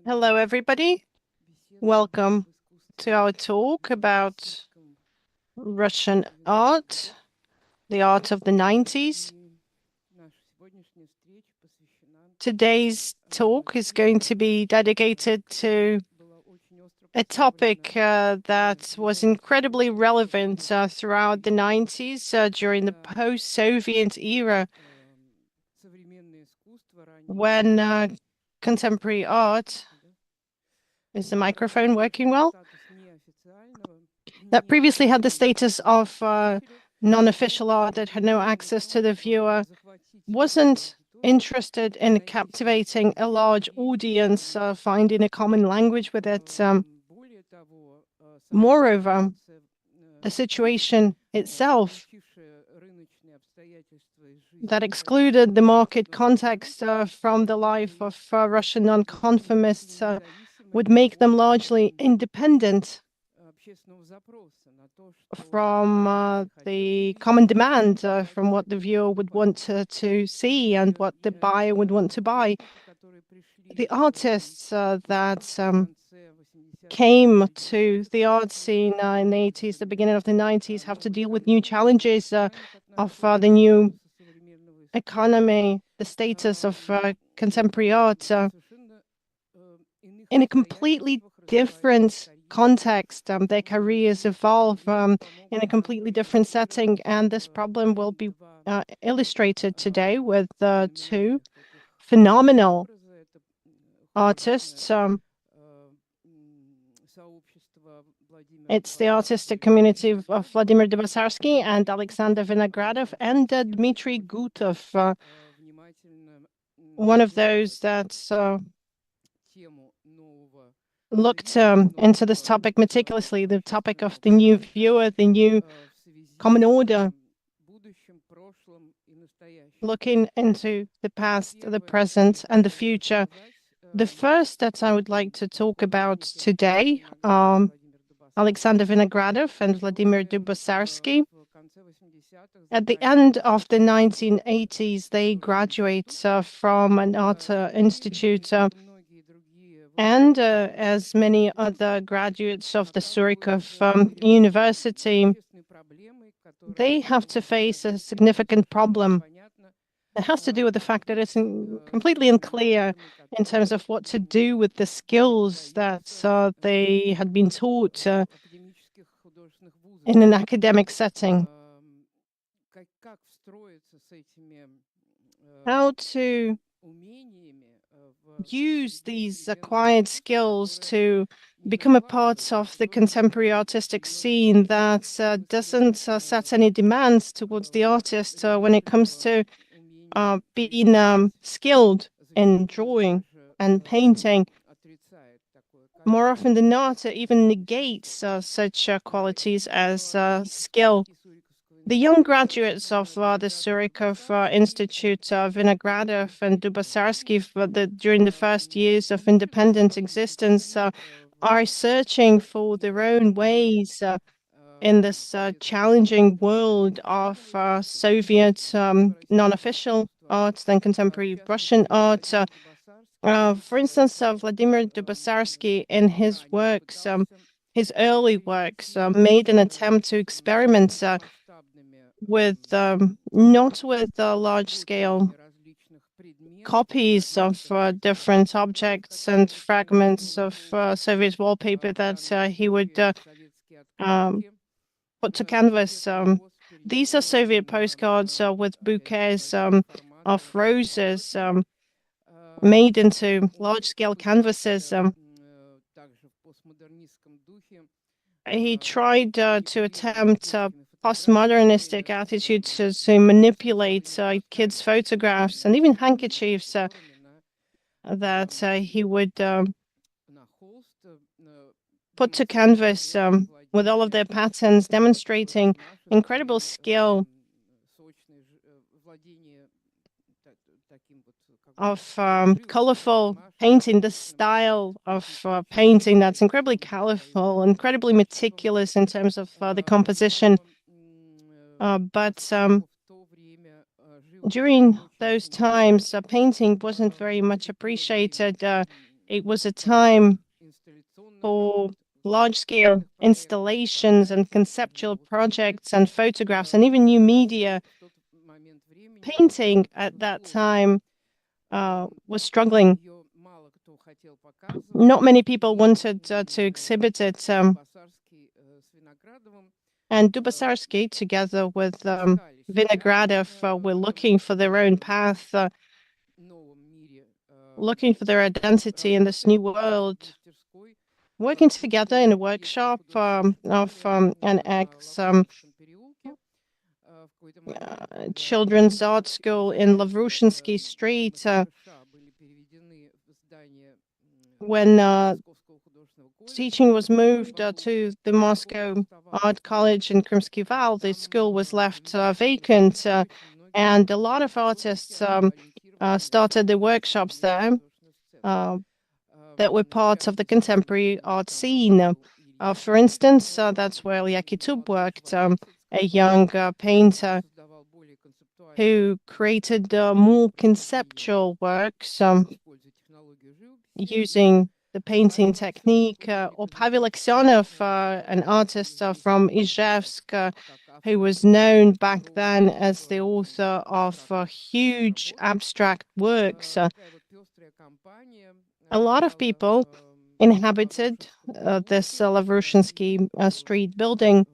Hello, everybody. Welcome to our talk about Russian art, the art of the 90s. Today's talk is going to be dedicated to a topic that was incredibly relevant throughout the 90s during the post-Soviet era, when contemporary art, is the microphone working well? That previously had the status of non-official art that had no access to the viewer, wasn't interested in captivating a large audience, finding a common language with it. Moreover, the situation itself that excluded the market context from the life of Russian nonconformists would make them largely independent from the common demand, from what the viewer would want to see and what the buyer would want to buy. The artists that came to the art scene in the 80s, the beginning of the 90s, have to deal with new challenges of the new economy, the status of contemporary art in a completely different context. Their careers evolve in a completely different setting, and this problem will be illustrated today with two phenomenal artists. It's the artistic community of Vladimir Dubossarsky and Alexander Vinogradov and Dmitry Gutov, one of those that looked into this topic meticulously, the topic of the new viewer, the new common order, looking into the past, the present, and the future. The first that I would like to talk about today, Alexander Vinogradov and Vladimir Dubossarsky. At the end of the 1980s, they graduate from an art institute, and as many other graduates of the Zurich University, they have to face a significant problem. It has to do with the fact that it's completely unclear in terms of what to do with the skills that they had been taught in an academic setting. How to use these acquired skills to become a part of the contemporary artistic scene that doesn't set any demands towards the artist when it comes to being skilled in drawing and painting. More often than not, it even negates such qualities as skill. The young graduates of the Zurich Institute, Vinogradov and Dubossarsky, during the first years of independent existence, are searching for their own ways in this challenging world of Soviet non-official art and contemporary Russian art. For instance, Vladimir Dubossarsky, in his works, his early works, made an attempt to experiment with not with large-scale copies of different objects and fragments of Soviet wallpaper that he would put to canvas. These are Soviet postcards with bouquets of roses made into large-scale canvases. He tried to attempt postmodernistic attitude to manipulate kids' photographs and even handkerchiefs that he would put to canvas with all of their patterns, demonstrating incredible skill of colorful painting, the style of painting that's incredibly colorful, incredibly meticulous in terms of the composition. But During those times, painting wasn't very much appreciated. It was a time for large-scale installations and conceptual projects and photographs and even new media. Painting at that time was struggling. Not many people wanted to exhibit it. And Dubossarsky, together with Vinogradov, were looking for their own path, looking for their identity in this new world, working together in a workshop of an children's art school in Lavrushinsky Street. When teaching was moved to the Moscow Art College in Krymsky Val, the school was left vacant, and a lot of artists started the workshops there that were parts of the contemporary art scene. For instance, that's where Yakitub worked, a young painter who created more conceptual works using the painting technique, or Pavel Aksionov, an artist from Izhevsk, who was known back then as the author of huge abstract works. A lot of people inhabited this Lavrushinsky Street building.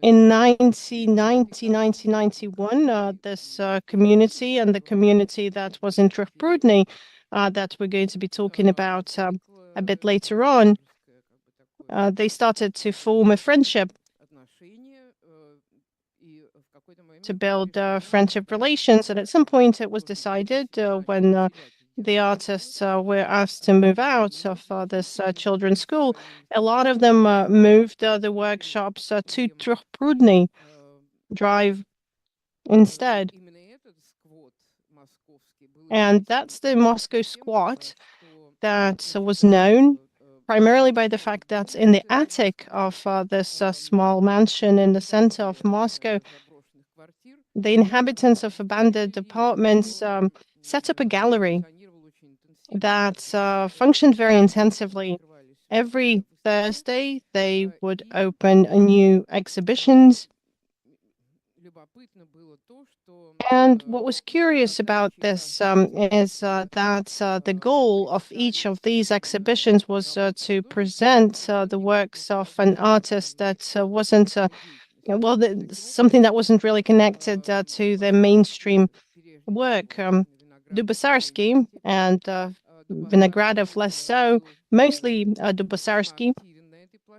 In 1990, 1991, this community and the community that was in Trikh that we're going to be talking about a bit later on, they started to form a friendship, to build friendship relations. And at some point it was decided when the artists were asked to move out of this children's school, a lot of them moved the workshops to Trikh Drive instead. And that's the Moscow squat that was known primarily by the fact that in the attic of this small mansion in the center of Moscow, the inhabitants of abandoned apartments set up a gallery that functioned very intensively. Every Thursday, they would open new exhibitions. And what was curious about this is that the goal of each of these exhibitions was to present the works of an artist that wasn't, something that wasn't really connected to the mainstream work. Dubossarsky and Vinogradov less so, mostly Dubossarsky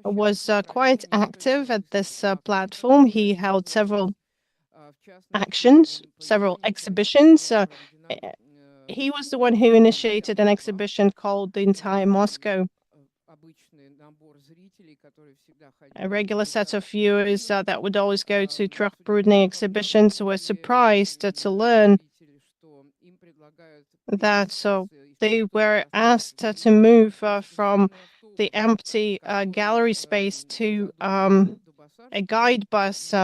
was quite active at this platform. He held several actions, several exhibitions. He was the one who initiated an exhibition called The Entire Moscow. A regular set of viewers that would always go to Trikh exhibitions were surprised to learn that they were asked to move from the empty gallery space to a guide bus.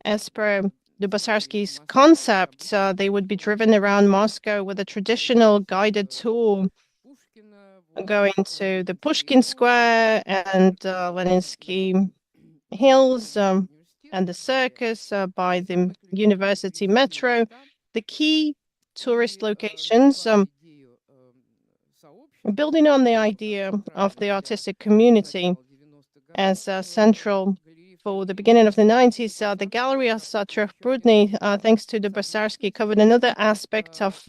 As per Dubossarsky's concept, they would be driven around Moscow with a traditional guided tour, going to the Pushkin Square and Leninsky Hills and the circus by the university metro. The key tourist locations, building on the idea of the artistic community as central for the beginning of the 90s, the gallery of Trikh thanks to Dubossarsky, covered another aspect of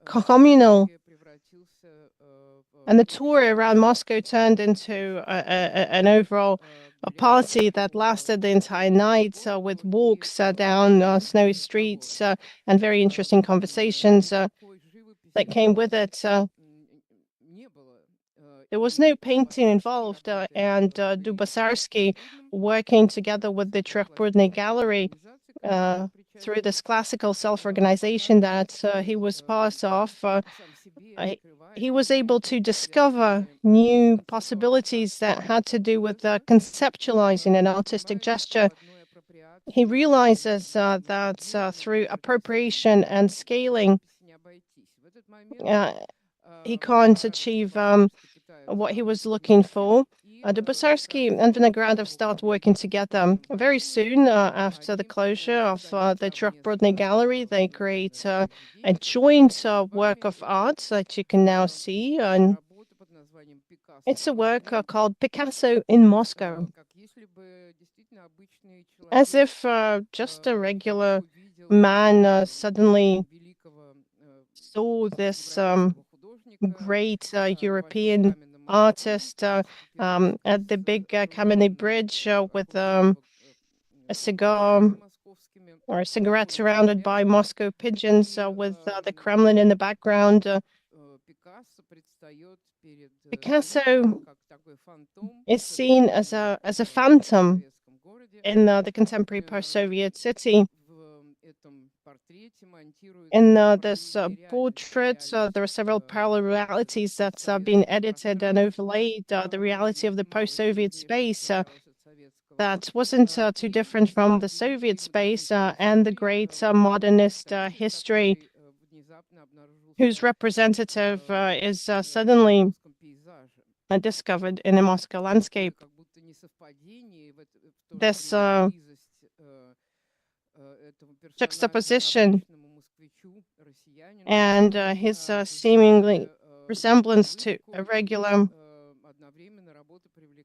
communal, and the tour around Moscow turned into an overall party that lasted the entire night, with walks down snowy streets and very interesting conversations that came with it. There was no painting involved, and Dubossarsky, working together with the Trikh Gallery, through this classical self-organization that he was part of, he was able to discover new possibilities that had to do with conceptualizing an artistic gesture. He realizes that through appropriation and scaling, uh, he can't achieve what he was looking for. Dubossarsky and Vinogradov start working together. Very soon after the closure of the Trukh Gallery, they create a joint work of art that you can now see. And it's a work called Picasso in Moscow. As if just a regular man suddenly saw this great European artist at the big Kamenny Bridge with a cigar or a cigarette surrounded by Moscow pigeons with the Kremlin in the background. Picasso is seen as a phantom in the contemporary post-Soviet city. In this portrait, there are several parallel realities that have been edited and overlaid. The reality of the post-Soviet space that wasn't too different from the Soviet space and the great modernist history, whose representative is suddenly discovered in a Moscow landscape. This juxtaposition and his seemingly resemblance to a regular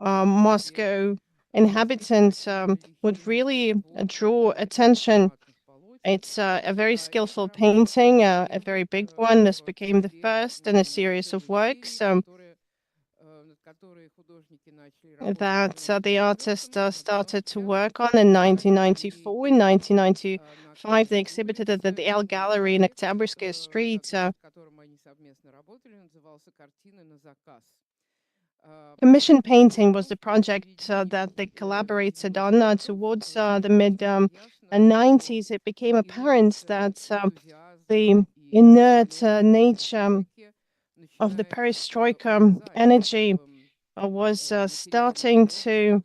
Moscow inhabitant would really draw attention. It's a very skillful painting, a very big one. This became the first in a series of works that the artist started to work on in 1994. In 1995, they exhibited it at the L Gallery in Oktyabrskaya Street. Commission painting was the project that they collaborated on towards the mid-90s. It became apparent that the inert nature of the perestroika energy was starting to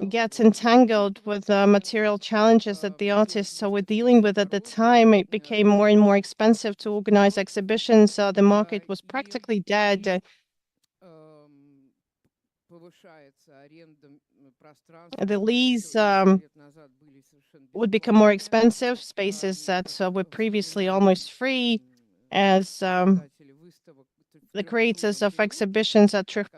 get entangled with the material challenges that the artists were dealing with at the time. It became more and more expensive to organize exhibitions. The market was practically dead. The lease would become more expensive. Spaces that were previously almost free, as the creators of exhibitions at Trukh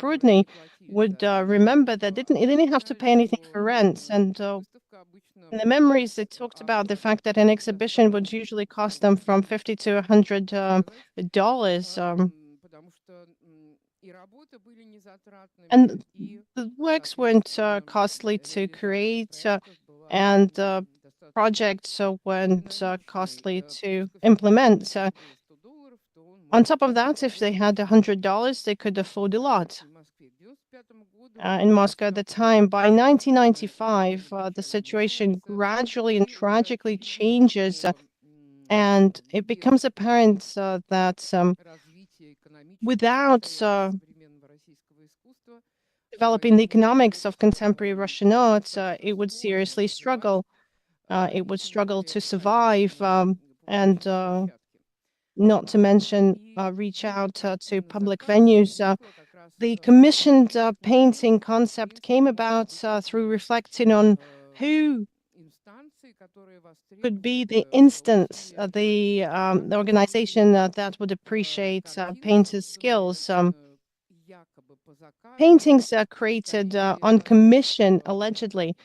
would remember that they didn't have to pay anything for rent. And in the memories, they talked about the fact that an exhibition would usually cost them from $50 to $100. And the works weren't costly to create, and projects weren't costly to implement. On top of that, if they had $100, they could afford a lot. In Moscow at the time, by 1995, the situation gradually and tragically changes, and it becomes apparent that without developing the economics of contemporary Russian art, it would seriously struggle. It would struggle to survive and not to mention reach out to public venues. The commissioned painting concept came about through reflecting on who could be the instance, the organization that would appreciate painters' skills. Paintings are created on commission, allegedly,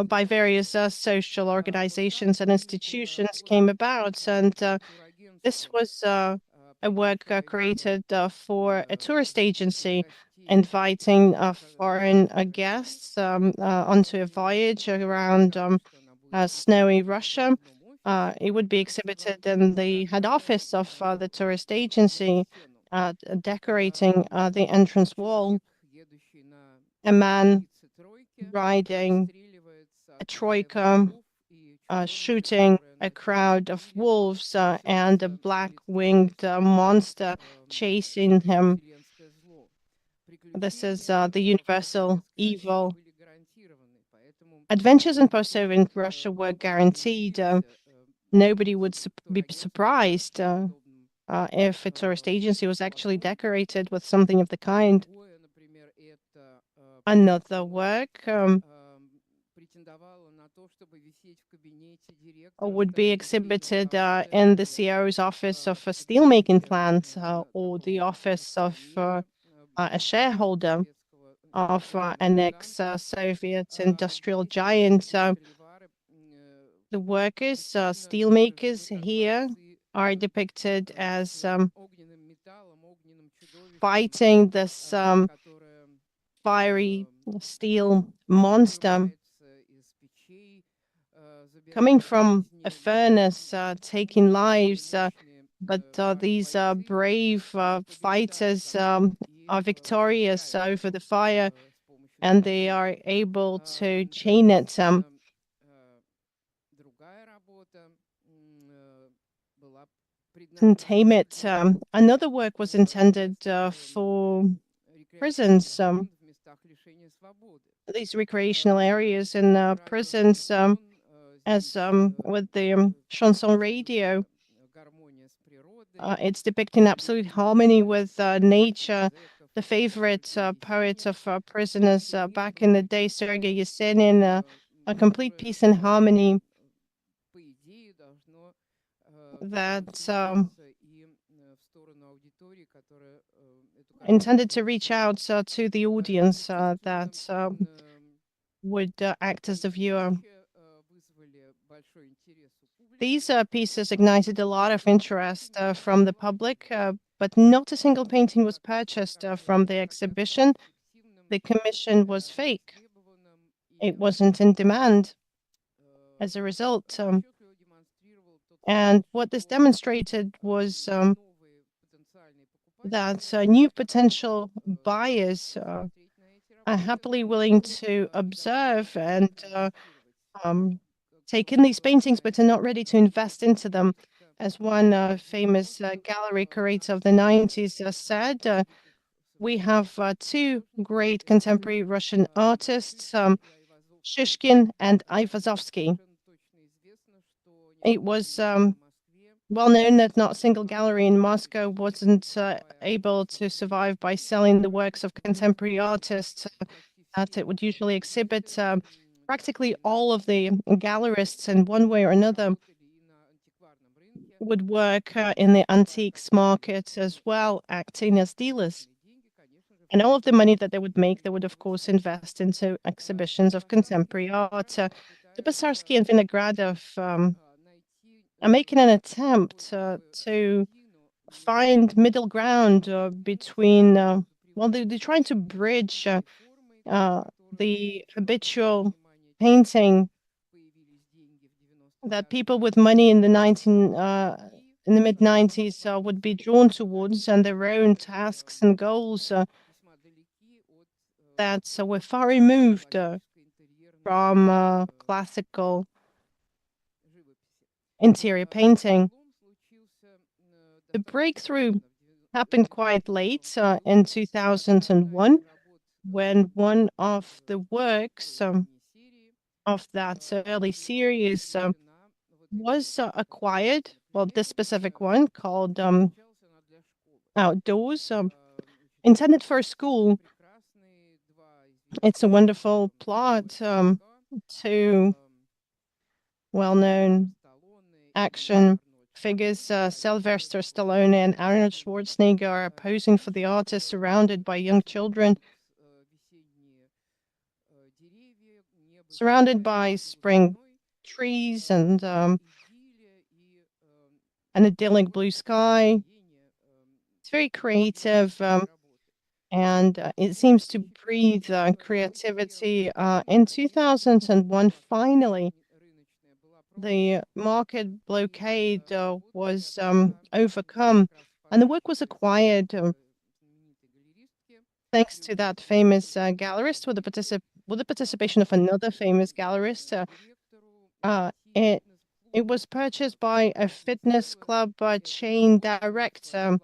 by various social organizations and institutions came about. And this was a work created for a tourist agency, inviting foreign guests onto a voyage around snowy Russia. It would be exhibited in the head office of the tourist agency, decorating the entrance wall. A man riding a troika shooting a crowd of wolves and a black-winged monster chasing him. This is the universal evil. Adventures in post-Soviet Russia were guaranteed. Nobody would be surprised if a tourist agency was actually decorated with something of the kind. Another work would be exhibited in the CEO's office of a steelmaking plant or the office of a shareholder of an ex-Soviet industrial giant. The workers, steelmakers here are depicted as fighting this fiery steel monster coming from a furnace, taking lives. But these brave fighters are victorious over the fire, and they are able to chain it. And tame it. Another work was intended for prisons, these recreational areas in prisons, as with the chanson radio. It's depicting absolute harmony with nature. The favorite poet of prisoners back in the day, Sergei Yesenin, a complete peace and harmony that intended to reach out to the audience that would act as the viewer. These pieces ignited a lot of interest from the public, but not a single painting was purchased from the exhibition. The commission was fake. It wasn't in demand as a result. And what this demonstrated was that new potential buyers are happily willing to observe and take in these paintings, but are not ready to invest into them. As one famous gallery curator of the 90s said, we have two great contemporary Russian artists, Shishkin and Ayvazovsky. It was well known that not a single gallery in Moscow wasn't able to survive by selling the works of contemporary artists that it would usually exhibit. Practically all of the gallerists, in one way or another, would work in the antiques market as well, acting as dealers. And all of the money that they would make, they would, of course, invest into exhibitions of contemporary art. Dubossarsky and Vinogradov are making an attempt to find middle ground between, well, they're trying to bridge the habitual painting that people with money in the mid-90s would be drawn towards, and their own tasks and goals that were far removed from classical interior painting. The breakthrough happened quite late in 2001, when one of the works of that early series was acquired. Well, this specific one called Outdoors, intended for a school. It's a wonderful plot to well-known action figures. Sylvester Stallone and Arnold Schwarzenegger are posing for the artist, surrounded by young children, surrounded by spring trees and an idyllic blue sky. It's very creative, and it seems to breathe creativity. In 2001, finally, the market blockade was overcome, and the work was acquired thanks to that famous gallerist with with the participation of another famous gallerist. It was purchased by a fitness club chain director,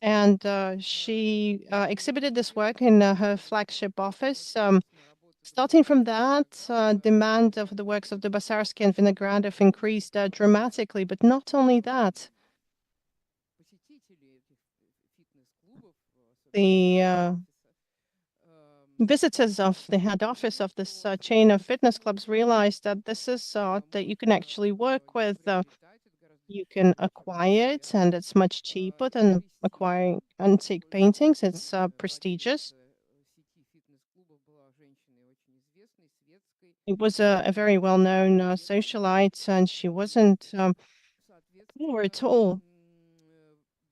and she exhibited this work in her flagship office. Starting from that, demand of the works of Dubossarsky and Vinogradov increased dramatically, but not only that. The visitors of the head office of this chain of fitness clubs realized that this is art that you can actually work with. You can acquire it, and it's much cheaper than acquiring antique paintings. It's prestigious. It was a very well-known socialite, and she wasn't poor at all.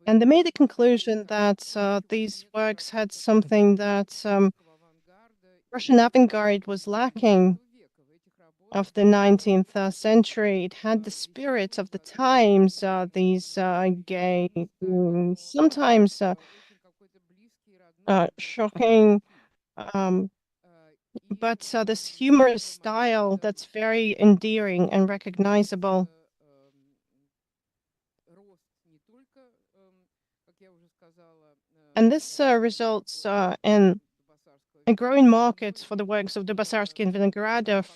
And they made the conclusion that these works had something that Russian avant-garde was lacking of the 19th century. It had the spirit of the times, these gay, sometimes shocking, but this humorous style that's very endearing and recognizable. And this results in a growing market for the works of Dubossarsky and Vinogradov.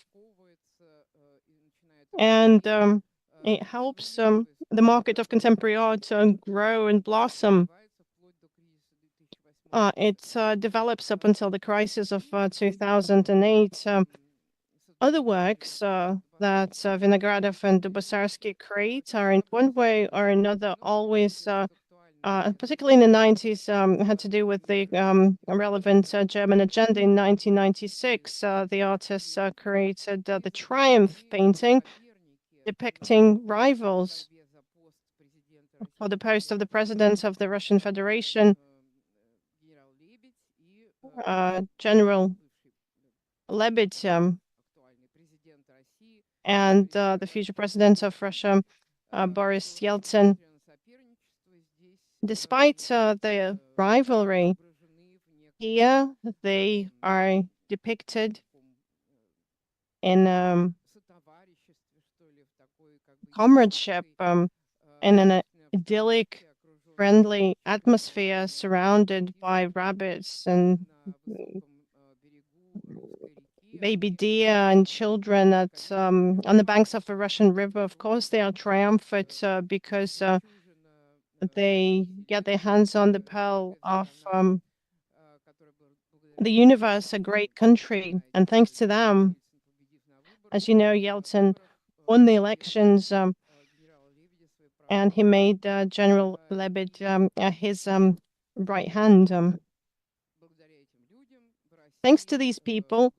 And it helps the market of contemporary art grow and blossom. It develops up until the crisis of 2008. Other works that Vinogradov and Dubossarsky create are in one way or another always particularly in the 90s, had to do with the relevant German agenda. In 1996, the artists created the Triumph painting depicting rivals for the post of the president of the Russian Federation, General Lebed, and the future president of Russia, Boris Yeltsin. Despite the rivalry, here they are depicted in comradeship, in an idyllic, friendly atmosphere surrounded by rabbits and baby deer and children on the banks of a Russian river. Of course, they are triumphant because they get their hands on the pearl of the universe, a great country. And thanks to them, as you know, Yeltsin won the elections and he made General Lebed his right hand. Thanks to these people,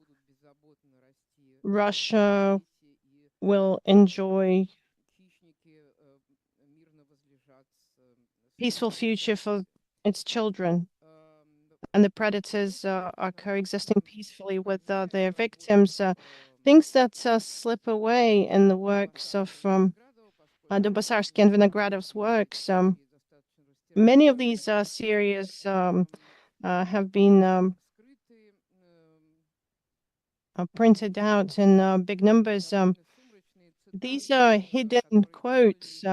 Russia will enjoy peaceful future for its children. And the predators are coexisting peacefully with their victims. Things that slip away in the works of Dubossarsky and Vinogradov's works. Many of these series have been printed out in big numbers. These are hidden quotes,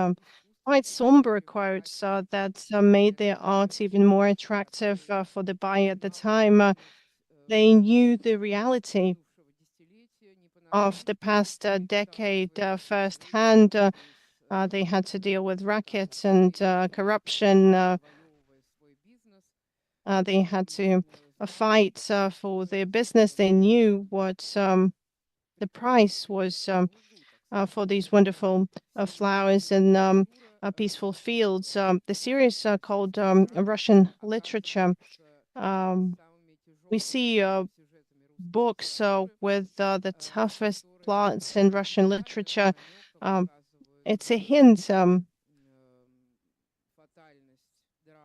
quite somber quotes that made their art even more attractive for the buyer at the time. They knew the reality of the past decade firsthand. They had to deal with rackets and corruption. They had to fight for their business. They knew what the price was for these wonderful flowers and peaceful fields. The series called Russian Literature. We see books with the toughest plots in Russian literature. It's a hint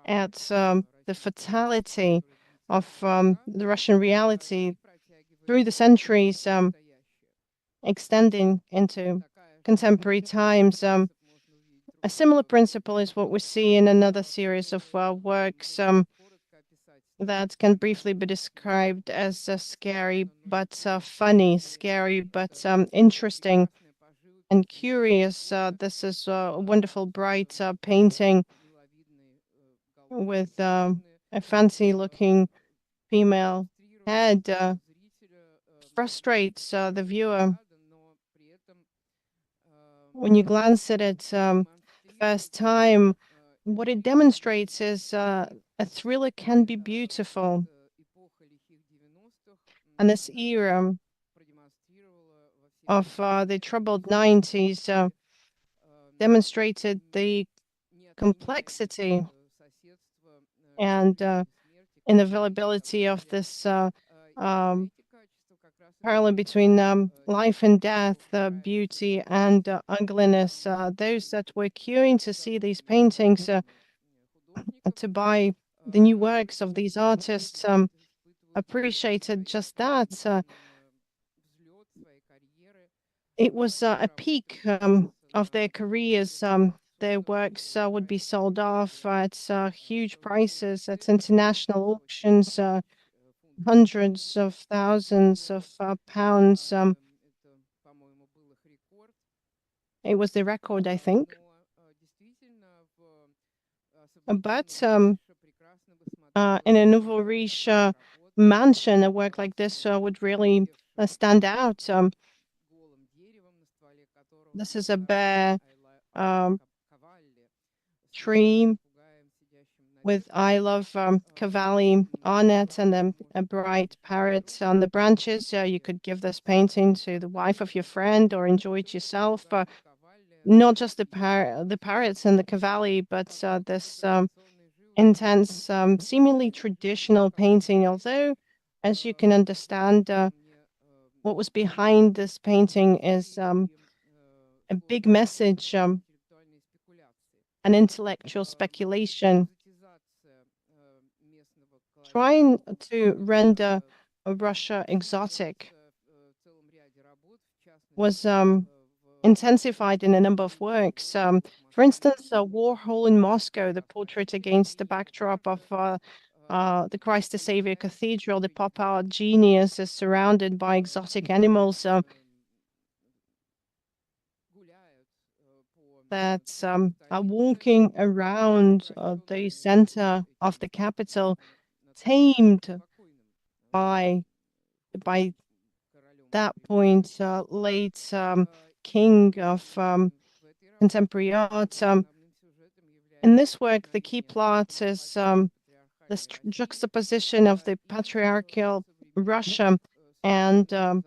at the fatality of the Russian reality through the centuries, extending into contemporary times. A similar principle is what we see in another series of works. that can briefly be described as scary but funny, scary but interesting and curious. This is a wonderful, bright painting with a fancy-looking female head. Frustrates the viewer when you glance at it first time. What it demonstrates is a thriller can be beautiful, and this era of the troubled 90s demonstrated the complexity and inavailability of this um, parallel between life and death, beauty and ugliness. Those that were queuing to see these paintings, to buy the new works of these artists, appreciated just that. It was a peak of their careers. Their works would be sold off at huge prices at international auctions, hundreds of thousands of pounds. It was the record, I think. But in a nouveau riche mansion, a work like this would really stand out. This is a bare tree with "I love Cavalli" on it and then a bright parrot on the branches. You could give this painting to the wife of your friend or enjoy it yourself. But not just the parrots and the cavalli, but this intense, seemingly traditional painting. Although, as you can understand, what was behind this painting is a big message, an intellectual speculation, trying to render Russia exotic was intensified in a number of works. For instance, Warhol in Moscow, the portrait against the backdrop of the Christ the Savior Cathedral, the pop art genius is surrounded by exotic animals that are walking around the center of the capital, tamed by that point late king of contemporary art. In this work, the key plot is this juxtaposition of the patriarchal Russia and the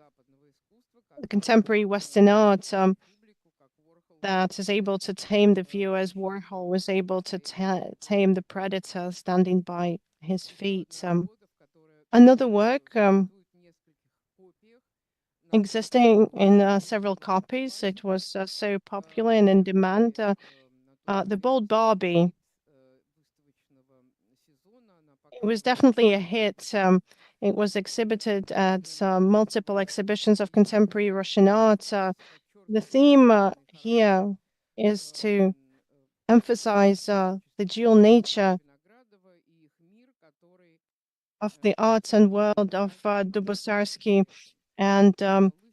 contemporary Western art that is able to tame the viewer as Warhol was able to tame the predator standing by his feet. Another work existing in several copies, it was so popular and in demand, the Bold Barbie. It was definitely a hit. It was exhibited at multiple exhibitions of contemporary Russian art. The theme here is to emphasize the dual nature of the art and world of Dubossarsky and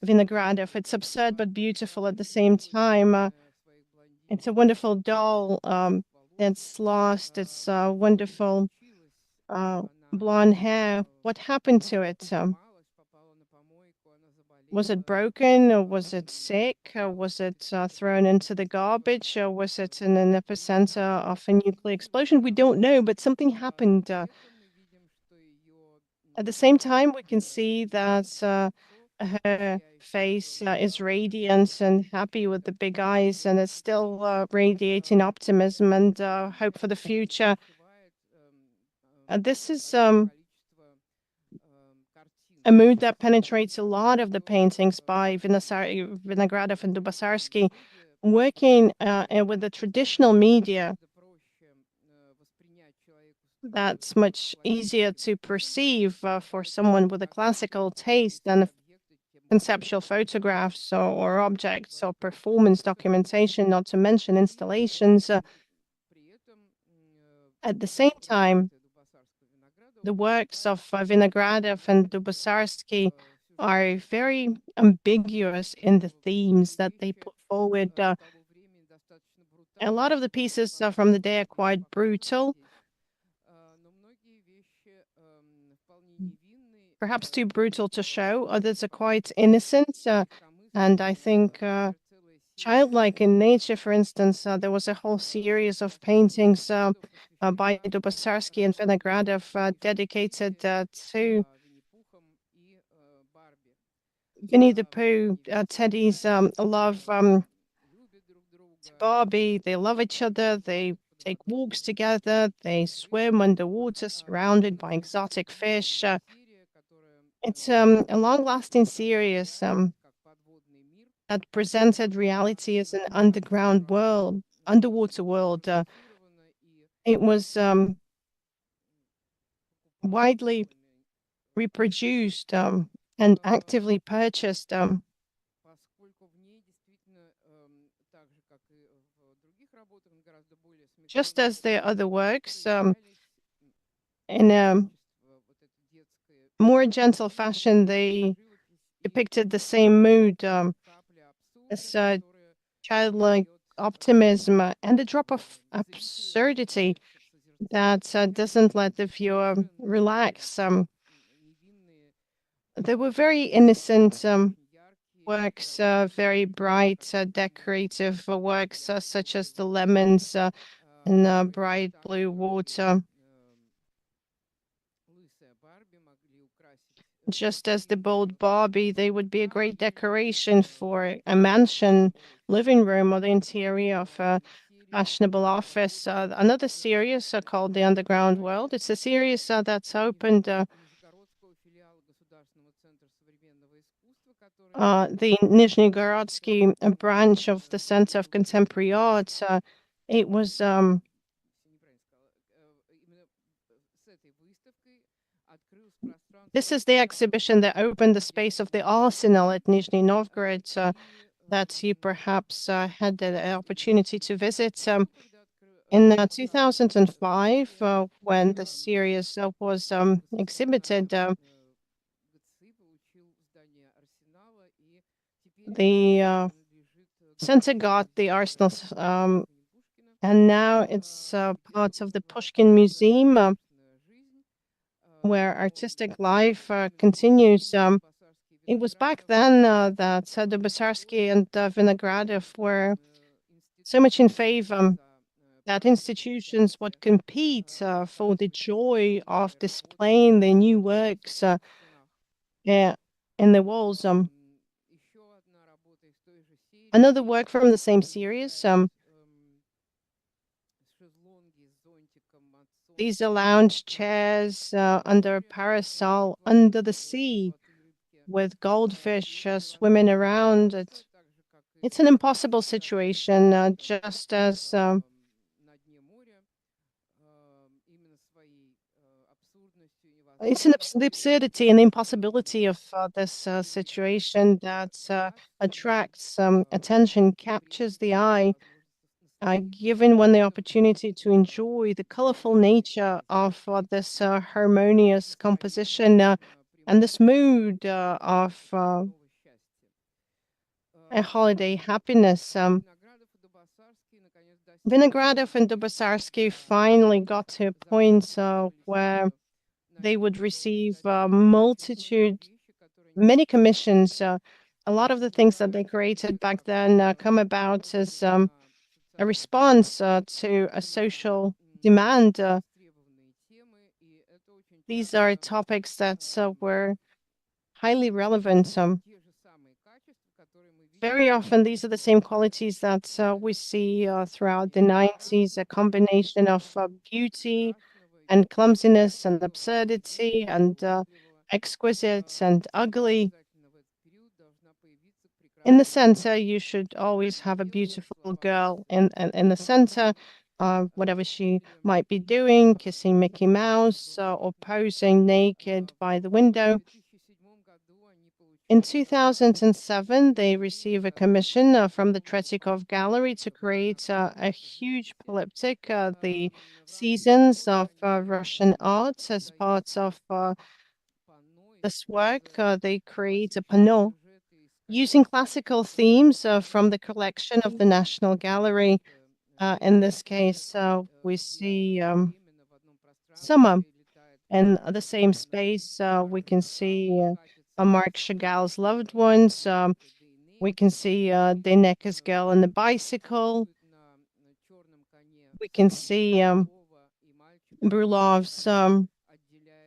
Vinogradov. It's absurd but beautiful at the same time. It's a wonderful doll that's lost. It's wonderful blonde hair. What happened to it? Was it broken or was it sick? Or was it thrown into the garbage or was it in an epicenter of a nuclear explosion? We don't know, but something happened. At the same time, we can see that her face is radiant and happy with the big eyes, and it's still radiating optimism and hope for the future. This is a mood that penetrates a lot of the paintings by Vinogradov and Dubossarsky, working with the traditional media. That's much easier to perceive for someone with a classical taste than conceptual photographs or objects or performance documentation, not to mention installations. At the same time, The works of Vinogradov and Dubossarsky are very ambiguous in the themes that they put forward. A lot of the pieces from the day are quite brutal, perhaps too brutal to show. Others are quite innocent, and I think childlike in nature. For instance, there was a whole series of paintings by Dubossarsky and Vinogradov dedicated to Winnie the Pooh, Teddy's love to Barbie. They love each other. They take walks together. They swim underwater, surrounded by exotic fish. It's a long-lasting series that presented reality as an underground world, underwater world. It was widely reproduced and actively purchased, just as their other works, in a more gentle fashion. They depicted the same mood, as childlike optimism and a drop of absurdity that doesn't let the viewer relax. They were very innocent works, very bright, decorative works, such as the lemons in bright blue water. Just as the bold Barbie, they would be a great decoration for a mansion living room or the interior of a fashionable office. Another series called The Underground World. It's a series that's opened the Nizhny branch of the Center of Contemporary Art. It was This is the exhibition that opened the space of the arsenal at Nizhny Novgorod that you perhaps had the opportunity to visit. In 2005, when the series was exhibited, the center got the arsenal, and now it's part of the Pushkin Museum, where artistic life continues. It was back then that Dubossarsky and Vinogradov were so much in favor that institutions would compete for the joy of displaying their new works yeah, in the walls. Another work from the same series. These are lounge chairs under a parasol under the sea with goldfish swimming around. It's an impossible situation, just as it's the absurdity and the impossibility of this situation that attracts attention, captures the eye, given one the opportunity to enjoy the colorful nature of this harmonious composition and this mood of a holiday happiness. Vinogradov and Dubossarsky finally got to a point where they would receive many commissions. A lot of the things that they created back then come about as a response to a social demand. These are topics that were highly relevant. Very often, these are the same qualities that we see throughout the 90s, a combination of beauty and clumsiness and absurdity and exquisite and ugly. In the center, you should always have a beautiful girl in the center, whatever she might be doing, kissing Mickey Mouse or posing naked by the window. In 2007, they received a commission from the Tretyakov Gallery to create a huge polyptych, the Seasons of Russian Art. As part of this work, they create a panel using classical themes from the collection of the National Gallery. In this case, we see summer. In the same space, we can see Marc Chagall's loved ones. We can see Deneka's girl on the bicycle. We can see Brulov's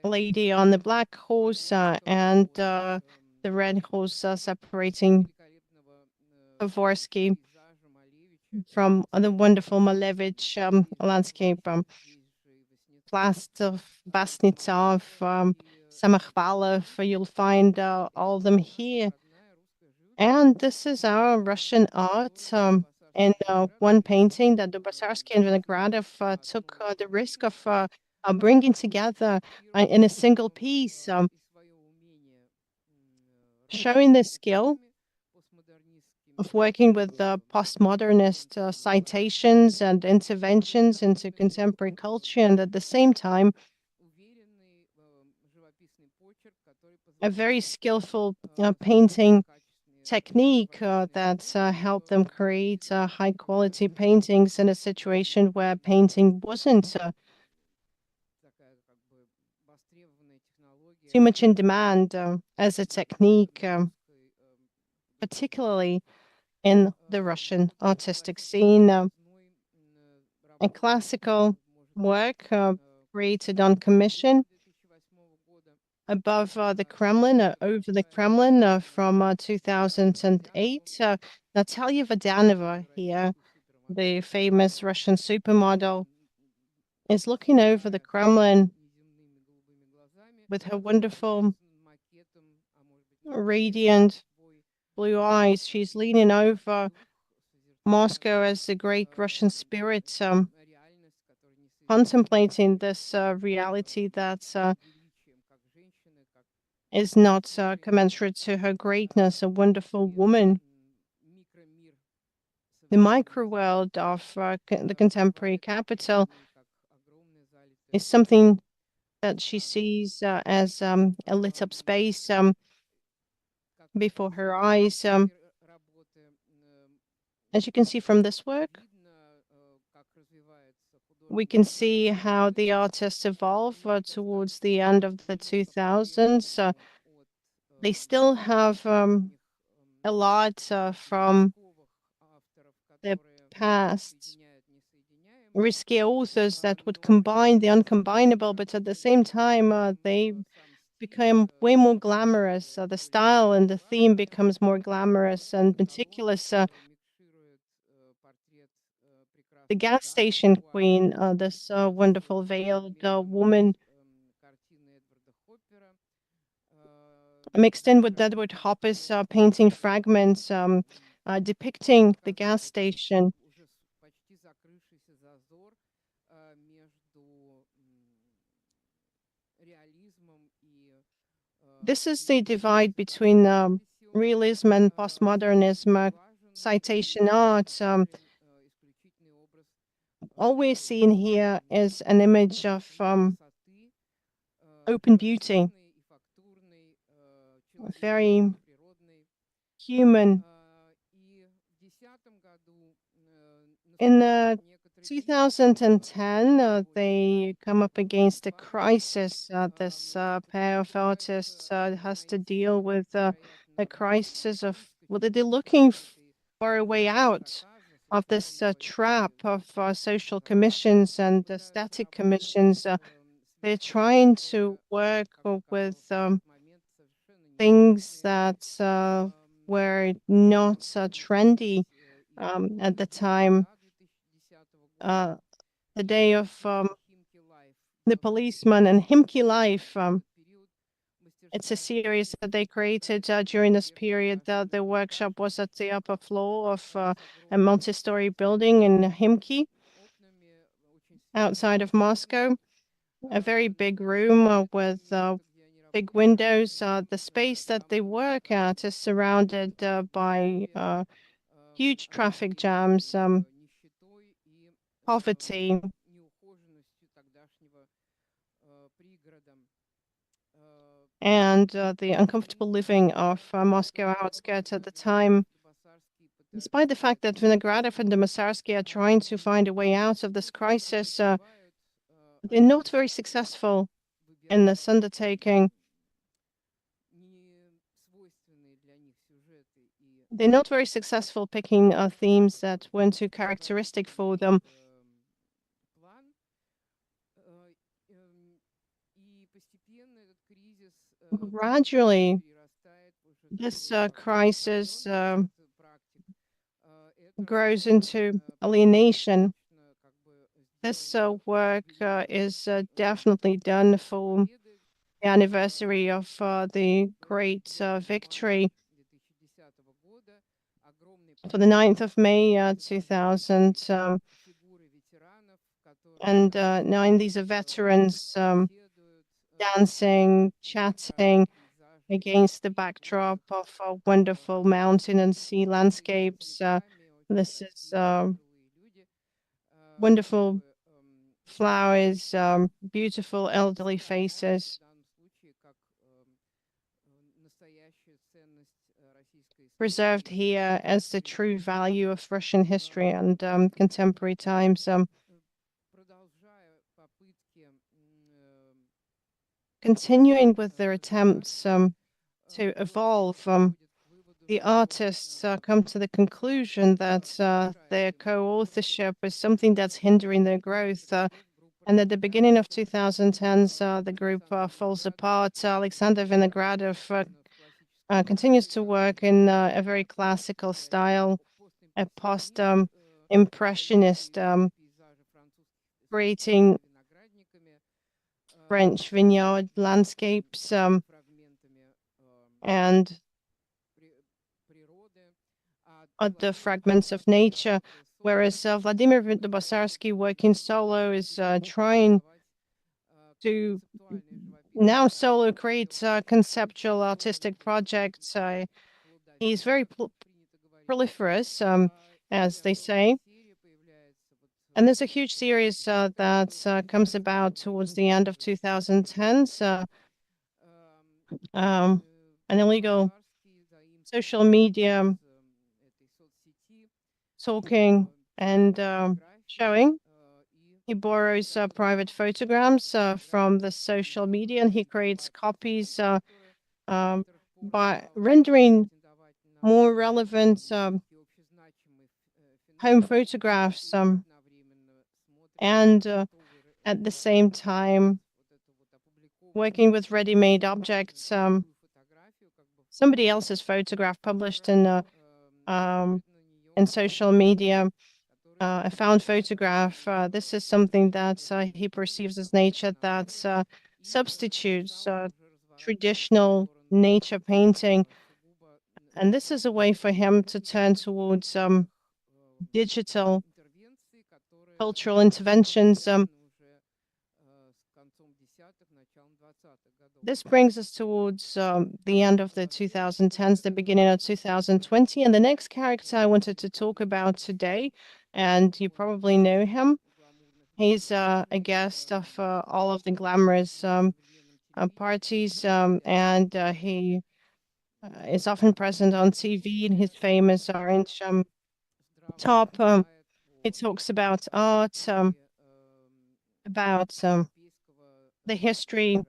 lady on the black horse and the red horse separating Dubossarsky from the wonderful Malevich landscape. Plastov, Basnitsov, Samochvalov, you'll find all of them here. And this is our Russian art. And one painting that Dubossarsky and Vinogradov took the risk of bringing together in a single piece, showing the skill of working with postmodernist citations and interventions into contemporary culture, and at the same time, a very skillful painting technique that helped them create high quality paintings in a situation where painting wasn't too much in demand as a technique, particularly in the Russian artistic scene. A classical work created on commission above the Kremlin, over the Kremlin from 2008. Natalia Vadanova here, the famous Russian supermodel, is looking over the Kremlin with her wonderful, radiant blue eyes. She's leaning over Moscow as the great Russian spirit, contemplating this reality that is not commensurate to her greatness, a wonderful woman. The micro world of the contemporary capital is something that she sees as a lit up space before her eyes. As you can see from this work, we can see how the artists evolve towards the end of the 2000s. They still have a lot from the past, risky authors that would combine the uncombinable, but at the same time, they become way more glamorous. The style and the theme becomes more glamorous and meticulous. The gas station queen, this wonderful veiled woman, mixed in with Edward Hopper's painting fragments depicting the gas station. This is the divide between realism and postmodernism. Citation art, always seen here is an image of open beauty, very human. In 2010, they come up against a crisis. This pair of artists has to deal with a crisis of whether they're looking for a way out of this trap of social commissions and static commissions. They're trying to work with things that were not trendy at the time. The day of the policeman and Himki Life. It's a series that they created during this period. The workshop was at the upper floor of a multi-story building in Himki, outside of Moscow. A very big room with big windows. The space that they work at is surrounded by huge traffic jams, poverty, and the uncomfortable living of Moscow outskirts at the time. Despite the fact that Vinogradov and Dubossarsky are trying to find a way out of this crisis, they're not very successful in this undertaking. They're not very successful picking themes that weren't too characteristic for them. Gradually, this crisis grows into alienation. This work is definitely done for the anniversary of the great victory for the 9th of May 2000. And now these are veterans dancing, chatting against the backdrop of wonderful mountain and sea landscapes. This is wonderful flowers, beautiful elderly faces, preserved here as the true value of Russian history and contemporary times. Continuing with their attempts to evolve, the artists come to the conclusion that their co-authorship is something that's hindering their growth. And at the beginning of 2010s, the group falls apart. Alexander Vinogradov continues to work in a very classical style, a post-impressionist, creating French vineyard landscapes and other fragments of nature, whereas Vladimir Dubossarsky, working solo, is trying to now solo create conceptual artistic projects. He's very proliferous, as they say. And there's a huge series that comes about towards the end of 2010s, an illegal social media talking and showing. He borrows private photographs from the social media, and he creates copies by rendering more relevant home photographs and at the same time working with ready-made objects. Somebody else's photograph published in social media, a found photograph. This is something that he perceives as nature that substitutes traditional nature painting. And this is a way for him to turn towards digital cultural interventions. This brings us towards the end of the 2010s, the beginning of 2020. And the next character I wanted to talk about today, and you probably know him, he's a guest of all of the glamorous parties, and he is often present on TV in his famous orange top. He talks about art, about the history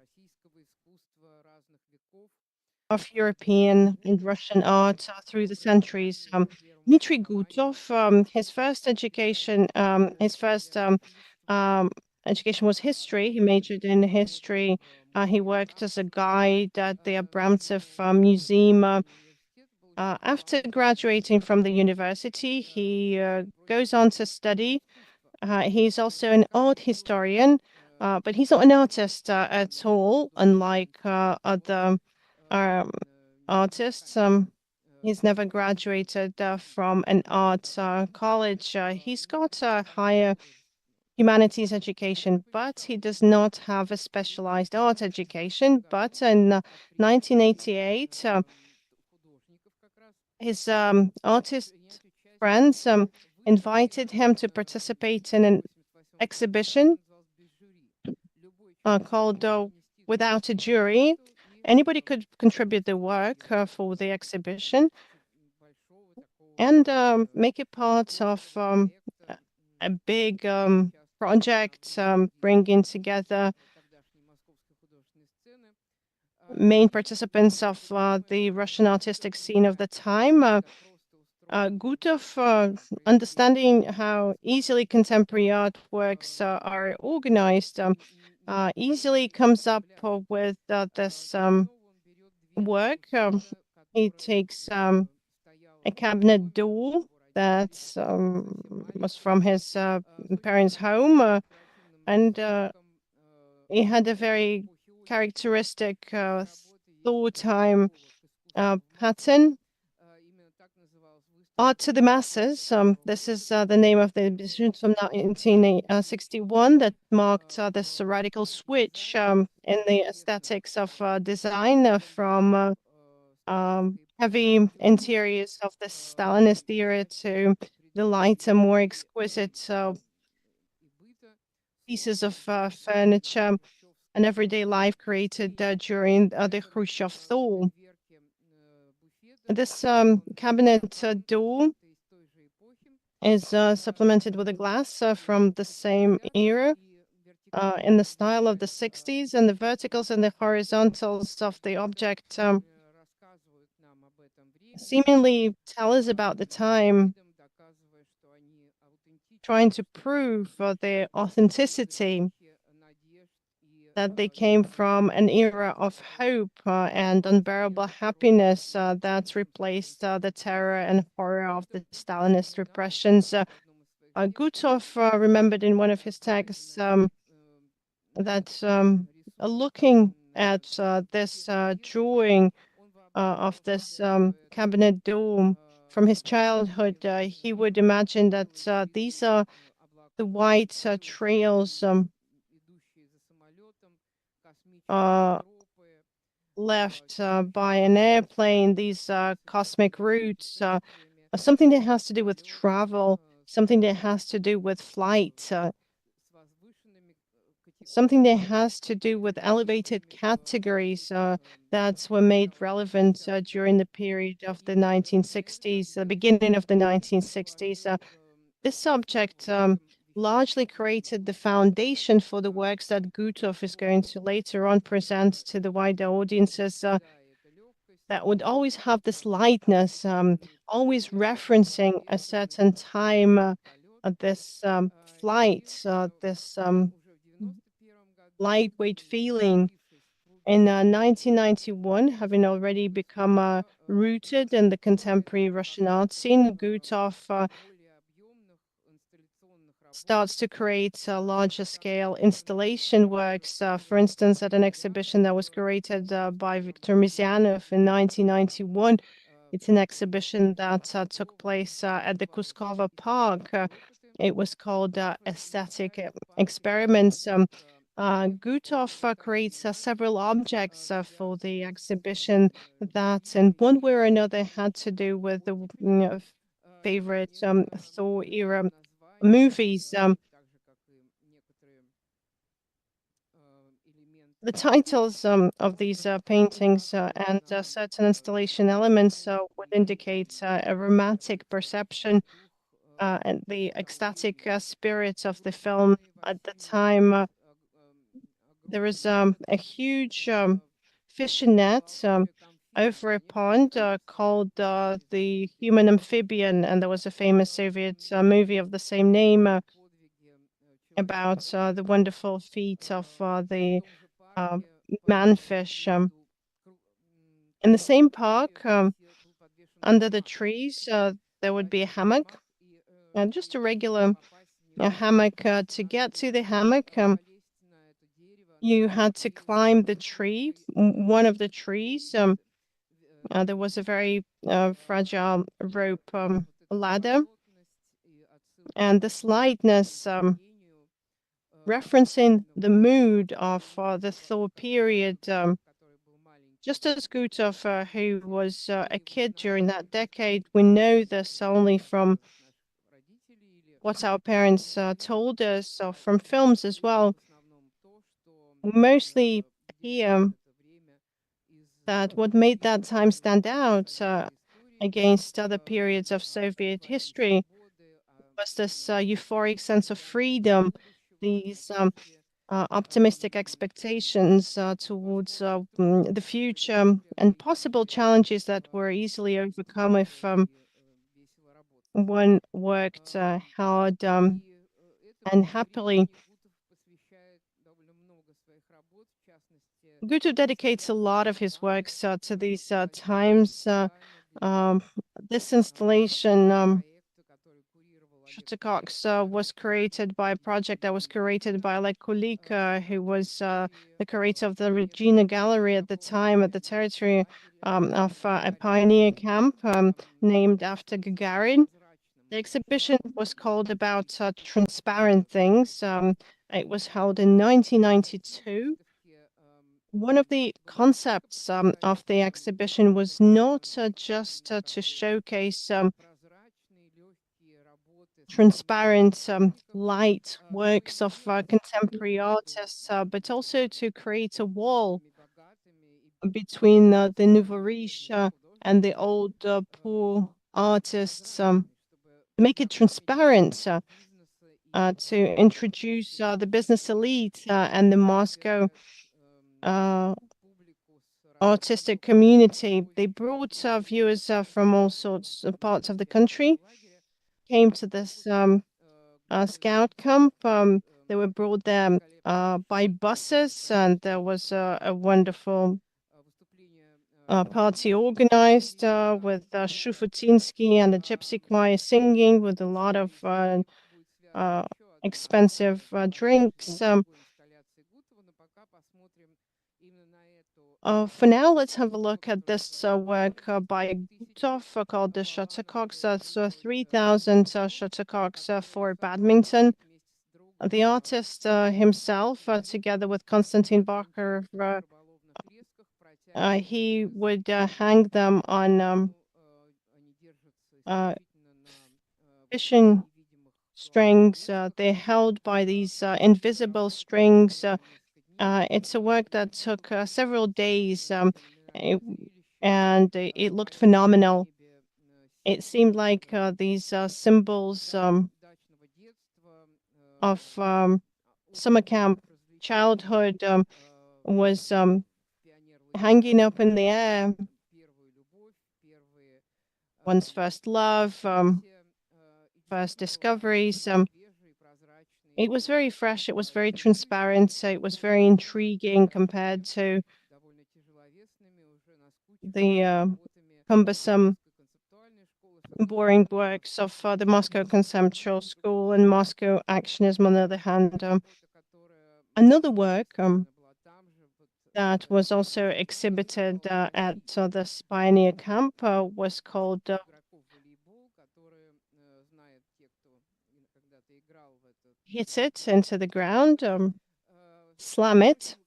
of European and Russian art through the centuries. Dmitry Gutov, his first education, education was history. He majored in history. He worked as a guide at the Abramtsev Museum. After graduating from the university, he goes on to study. He's also an art historian, but he's not an artist at all, unlike other artists. He's never graduated from an art college. He's got a higher humanities education, but he does not have a specialized art education. But in 1988, his artist friends invited him to participate in an exhibition called Without a Jury. Anybody could contribute their work for the exhibition and make it part of a big project, bringing together main participants of the Russian artistic scene of the time. Gutov, understanding how easily contemporary artworks are organized, easily comes up with this work. He takes a cabinet door that was from his parents' home, and he had a very characteristic thought time pattern. Art to the Masses. This is the name of the exhibition from 1961 that marked this radical switch in the aesthetics of design from heavy interiors of the Stalinist era to the lighter, more exquisite pieces of furniture and everyday life created during the Khrushchev thaw. This cabinet door is supplemented with a glass from the same era in the style of the 60s, and the verticals and the horizontals of the object seemingly tell us about the time, trying to prove their authenticity, that they came from an era of hope and unbearable happiness that's replaced the terror and horror of the Stalinist repressions. Gutov remembered in one of his texts that looking at this drawing of this cabinet door from his childhood, he would imagine that these are the white trails left by an airplane, these cosmic routes, something that has to do with travel, something that has to do with flight, something that has to do with elevated categories that were made relevant during the period of the 1960s, the beginning of the 1960s. This subject largely created the foundation for the works that Gutov is going to later on present to the wider audiences that would always have this lightness, always referencing a certain time, this flight, this lightweight feeling. In 1991, having already become rooted in the contemporary Russian art scene, Gutov starts to create larger scale installation works. For instance, at an exhibition that was curated by Viktor Mizyanov in 1991. It's an exhibition that took place at the Kuskova Park. It was called Aesthetic Experiments. Gutov creates several objects for the exhibition that, in one way or another, had to do with the favorite Thaw era movies. The titles of these paintings and certain installation elements would indicate a romantic perception and the ecstatic spirit of the film at the time. There is a huge fishing net over a pond called the Human Amphibian, and there was a famous Soviet movie of the same name about the wonderful feat of the uh, manfish. In the same park, under the trees, there would be a hammock, just a regular hammock. To get to the hammock, you had to climb the tree, one of the trees. There was a very fragile rope ladder, and the slightness referencing the mood of the thaw period. Just as Gutov, who was a kid during that decade, we know this only from what our parents told us, or from films as well. We mostly hear that what made that time stand out against other periods of Soviet history was this euphoric sense of freedom, these optimistic expectations towards the future, and possible challenges that were easily overcome if one worked hard and happily. Gutov dedicates a lot of his works to these times. Um, this installation, Shuttlecock's, was created by a project that was curated by Oleg Kulik, who was the curator of the Regina Gallery at the time at the territory of a pioneer camp named after Gagarin. The exhibition was called About Transparent Things. It was held in 1992. One of the concepts of the exhibition was not just to showcase transparent, light works of contemporary artists, but also to create a wall between the nouveau riche and the old poor artists, make it transparent, to introduce the business elite and the Moscow artistic community. They brought viewers from all sorts of parts of the country, came to this scout camp. They were brought there by buses, and there was a wonderful party organized with Shufutinsky and the Gypsy Choir singing with a lot of expensive drinks. For now, let's have a look at this work by Gutov called the Shuttlecocks. So 3,000 shuttlecocks for badminton. The artist himself, together with Konstantin Bacher, he would hang them on fishing strings. They're held by these invisible strings. It's a work that took several days, and it looked phenomenal. It seemed like these symbols of summer camp childhood was hanging up in the air. One's first love, first discoveries. It was very fresh. It was very transparent. So it was very intriguing compared to the cumbersome, boring works of the Moscow Conceptual School and Moscow Actionism. On the other hand, another work that was also exhibited at this pioneer camp was called Hit It into the Ground, Slam It.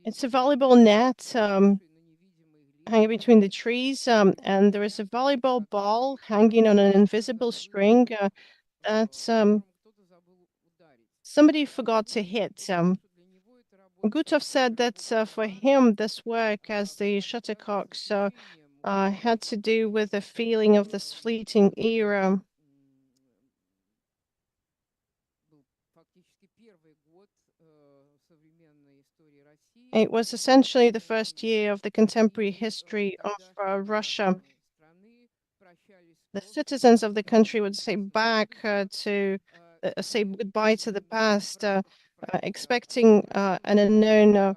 It's a volleyball net hanging between the trees, and there is a volleyball ball hanging on an invisible string that somebody forgot to hit. Gutov said that for him, this work as the shuttlecocks had to do with the feeling of this fleeting era. It was essentially the first year of the contemporary history of Russia. The citizens of the country would say say goodbye to the past, expecting an unknown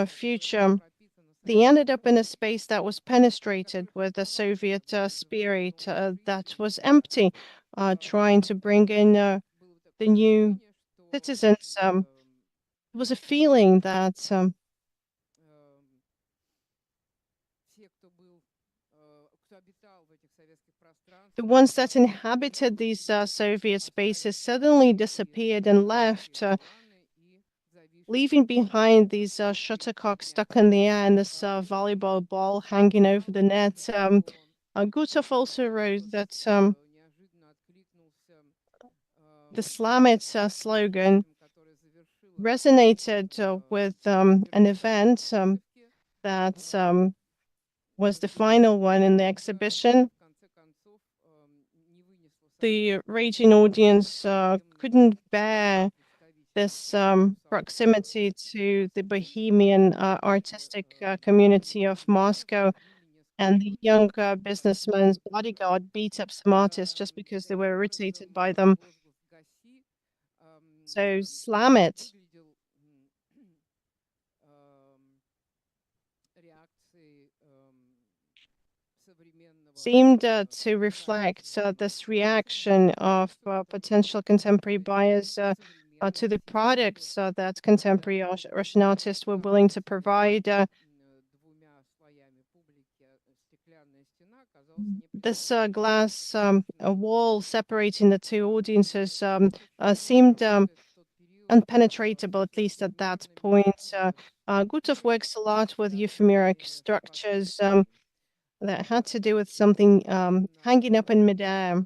future. They ended up in a space that was penetrated with the Soviet spirit that was empty, trying to bring in the new citizens. It was a feeling that the ones that inhabited these Soviet spaces suddenly disappeared and left, leaving behind these shuttlecocks stuck in the air and this volleyball ball hanging over the net. Gutov also wrote that the Slamit slogan resonated with an event that was the final one in the exhibition. The raging audience couldn't bear this proximity to the bohemian artistic community of Moscow, and the young businessman's bodyguard beat up some artists just because they were irritated by them. So Slam It seemed to reflect this reaction of potential contemporary buyers to the products that contemporary Russian artists were willing to provide. This glass a wall separating the two audiences seemed unpenetratable, at least at that point. Gutov works a lot with euphemeric structures that had to do with something hanging up in midair.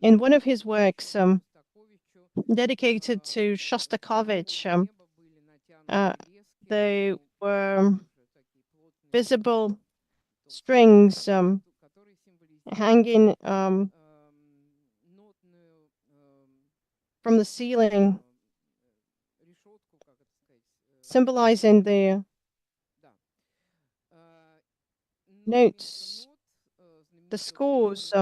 In one of his works dedicated to Shostakovich, they were visible strings hanging from the ceiling, symbolizing the notes, the scores.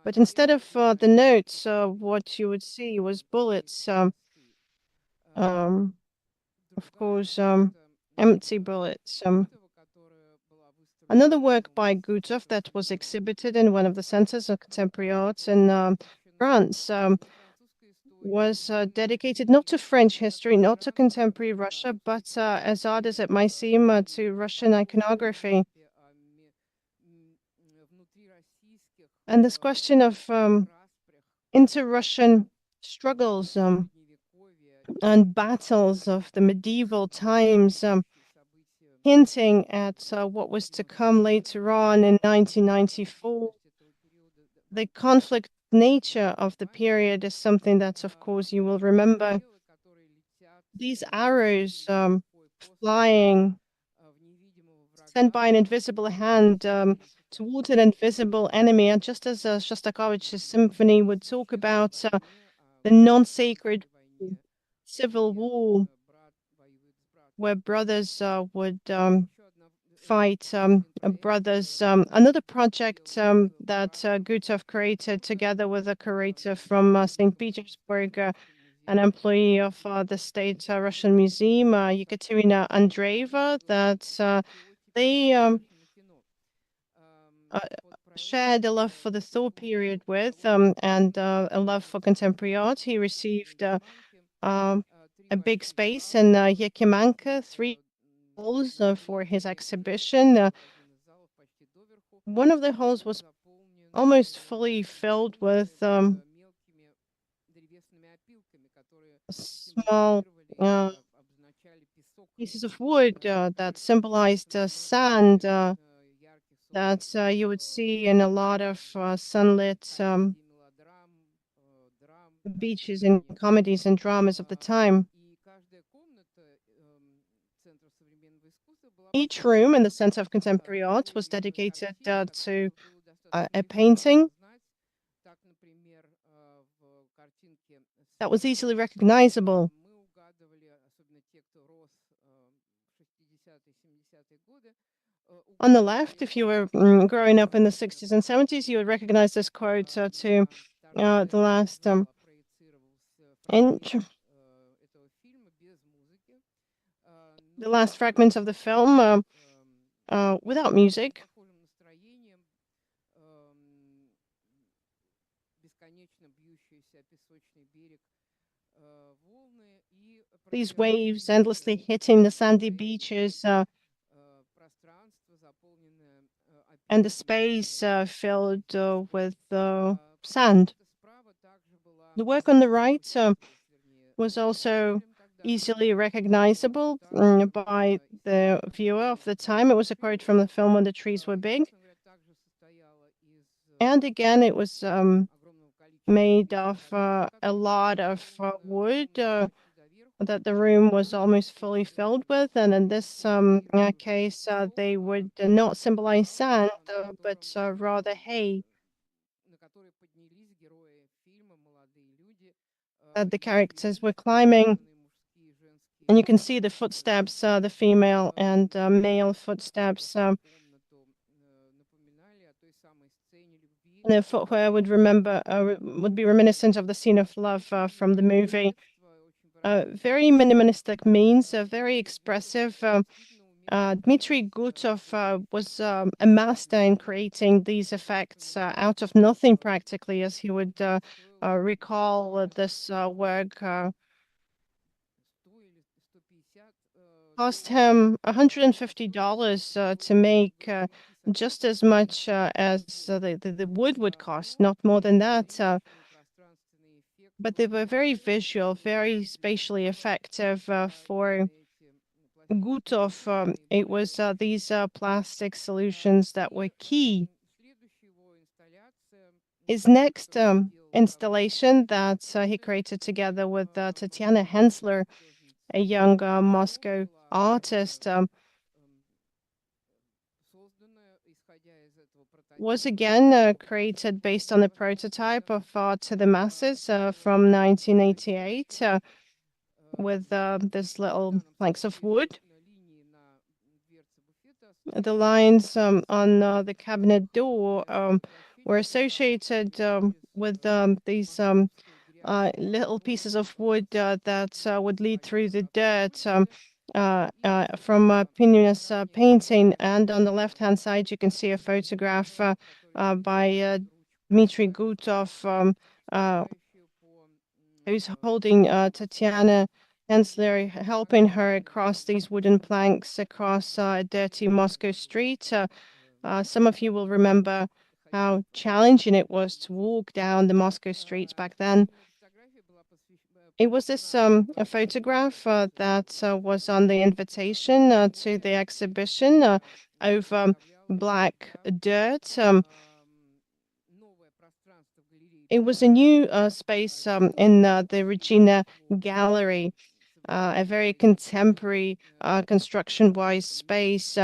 But instead of the notes, what you would see was bullets, of course, empty bullets. Another work by Gutov that was exhibited in one of the centers of contemporary art in France was dedicated not to French history, not to contemporary Russia, but as odd as it might seem, to Russian iconography. And this question of inter-Russian struggles and battles of the medieval times, hinting at what was to come later on in 1994. The conflict nature of the period is something that, of course, you will remember. These arrows flying, sent by an invisible hand towards an invisible enemy, and just as Shostakovich's symphony would talk about the non-sacred civil war where brothers would fight brothers. Another project that Gutov created together with a curator from St. Petersburg, an employee of the State Russian Museum, Ekaterina Andreeva, that they shared a love for the Thaw period with and a love for contemporary art. He received a big space in Yakimanka, 3 halls for his exhibition. One of the halls was almost fully filled with small pieces of wood that symbolized sand that you would see in a lot of sunlit beaches in comedies and dramas of the time. Each room in the Center of Contemporary Art was dedicated to a painting that was easily recognizable. On the left, if you were growing up in the 60s and 70s, you would recognize this quote to the last inch, the last fragment of the film without music. These waves endlessly hitting the sandy beaches and the space filled with sand. The work on the right was also easily recognizable by the viewer of the time. It was a quote from the film When the Trees Were Big. And again, it was made of a lot of wood that the room was almost fully filled with. And in this case, they would not symbolize sand, but rather hay that the characters were climbing. And you can see the footsteps, the female and male footsteps. The footwear would be reminiscent of the scene of love from the movie. Very minimalistic means, very expressive. Dmitry Gutov was a master in creating these effects out of nothing, practically, as he would recall this work. Cost him $150 to make just as much as the wood would cost, not more than that. But they were very visual, very spatially effective for Gutov. It was these plastic solutions that were key. His next installation that he created together with Tatiana Hensler, a young Moscow artist, was again created based on a prototype of Art to the Masses from 1988 with this little planks of wood. The lines on the cabinet door were associated with these little pieces of wood that would lead through the dirt from Pinus painting. And on the left-hand side, you can see a photograph by Dmitry Gutov, who's holding Tatiana Hensler, helping her across these wooden planks across a dirty Moscow street. Some of you will remember how challenging it was to walk down the Moscow streets back then. It was this a photograph that was on the invitation to the exhibition over black dirt. It was a new space in the Regina Gallery, a very contemporary construction-wise space.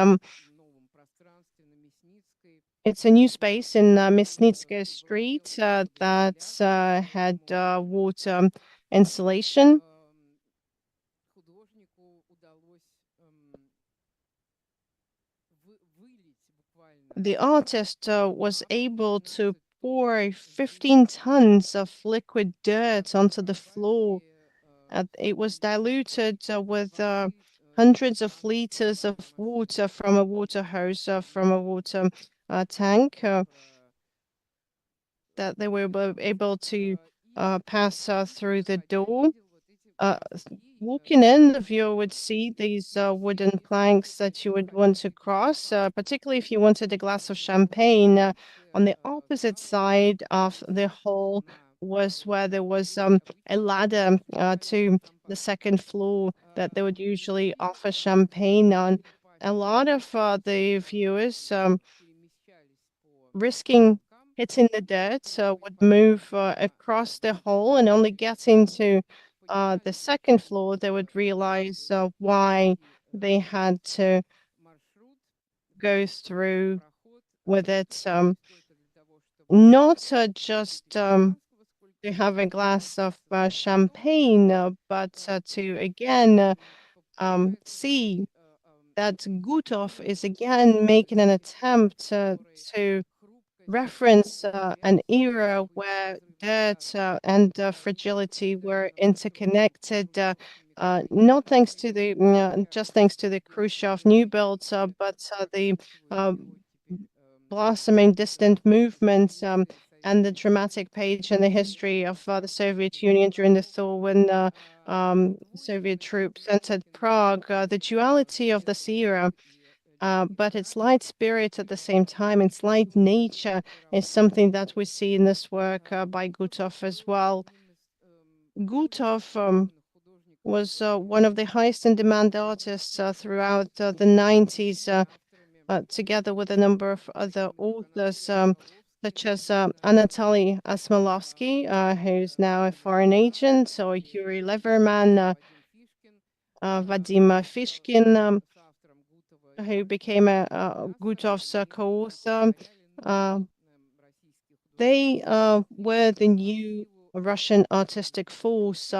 It's a new space in Mysnitskaya Street that had water insulation. The artist was able to pour 15 tons of liquid dirt onto the floor. It was diluted with hundreds of liters of water from a water hose, from a water tank that they were able to pass through the door. Walking in, the viewer would see these wooden planks that you would want to cross, particularly if you wanted a glass of champagne. On the opposite side of the hall was where there was a ladder to the second floor that they would usually offer champagne on. A lot of the viewers risking hitting the dirt would move across the hall, and only getting to the second floor, they would realize why they had to go through with it. Not just to have a glass of champagne, but to again see that Gutov is again making an attempt to reference an era where dirt and fragility were interconnected, not thanks to the just thanks to the Khrushchev new builds, but the uh, blossoming distant movements and the dramatic page in the history of the Soviet Union during the thaw when Soviet troops entered Prague. The duality of this era but its light spirit at the same time, its light nature is something that we see in this work by Gutov as well. Gutov was one of the highest in demand artists throughout the 90s, together with a number of other authors, such as Anatoly Osmolovsky, who's now a foreign agent, or Yuri Leverman, Vadim Fishkin, who became a Gutov's co-author. They were the new Russian artistic force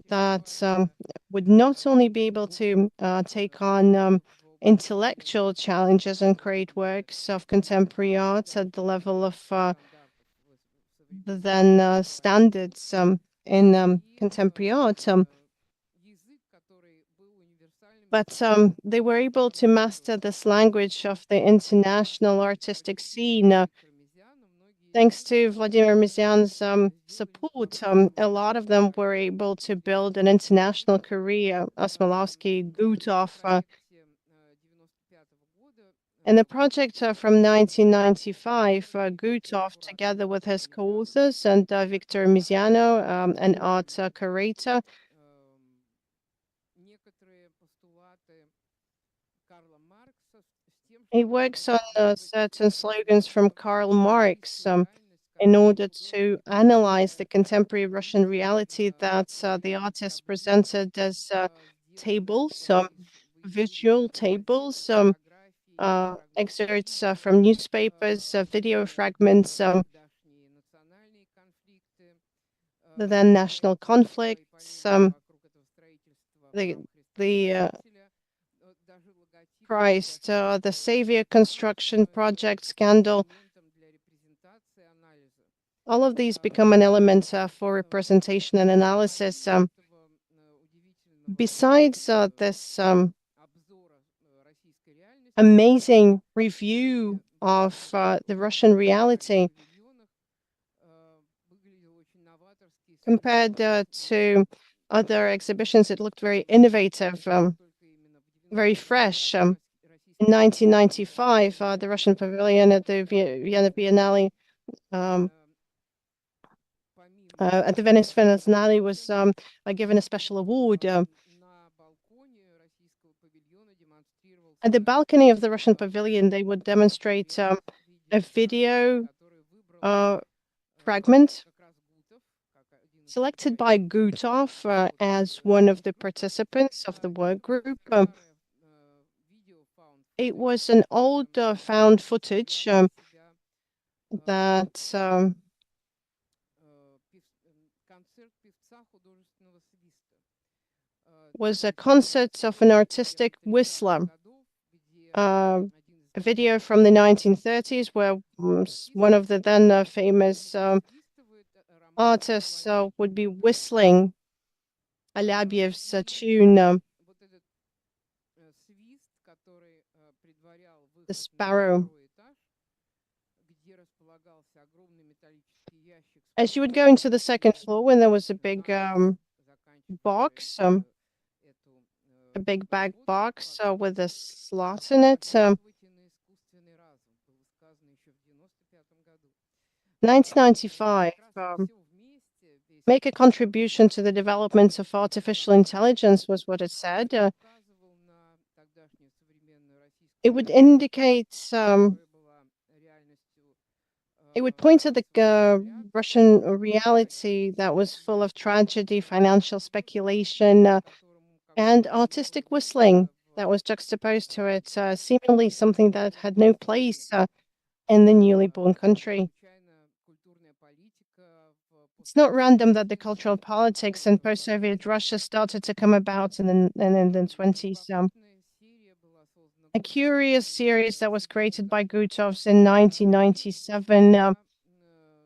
that would not only be able to take on intellectual challenges and create works of contemporary art at the level of the then standards in contemporary art, but they were able to master this language of the international artistic scene. Thanks to Vladimir Mizyan's support, a lot of them were able to build an international career. Osmolovsky, Gutov, in the project from 1995, Gutov, together with his co-authors and Victor Miziano, an art curator, he works on certain slogans from Karl Marx in order to analyze the contemporary Russian reality that the artist presented as tables, visual tables, excerpts from newspapers, video fragments, the then national conflicts, the Christ, the Savior construction project scandal. All of these become an element for representation and analysis. Besides this amazing review of the Russian reality, compared to other exhibitions, it looked very innovative, very fresh. In 1995, the Russian Pavilion at the Vienna Biennale, at the Venice Biennale, was given a special award. At the balcony of the Russian Pavilion, they would demonstrate a video fragment selected by Gutov as one of the participants of the work group. It was an old found footage that was a concert of an artistic whistler. A video from the 1930s where one of the then famous artists would be whistling Alyabiyev's tune, The Sparrow. As you would go into the second floor, when there was a big box, a big bag box with a slot in it. 1995, make a contribution to the development of artificial intelligence was what it said. It would indicate, it would point to the Russian reality that was full of tragedy, financial speculation, and artistic whistling that was juxtaposed to it, seemingly something that had no place in the newly born country. It's not random that the cultural politics in post-Soviet Russia started to come about in the 20s. A curious series that was created by Gutovs in 1997.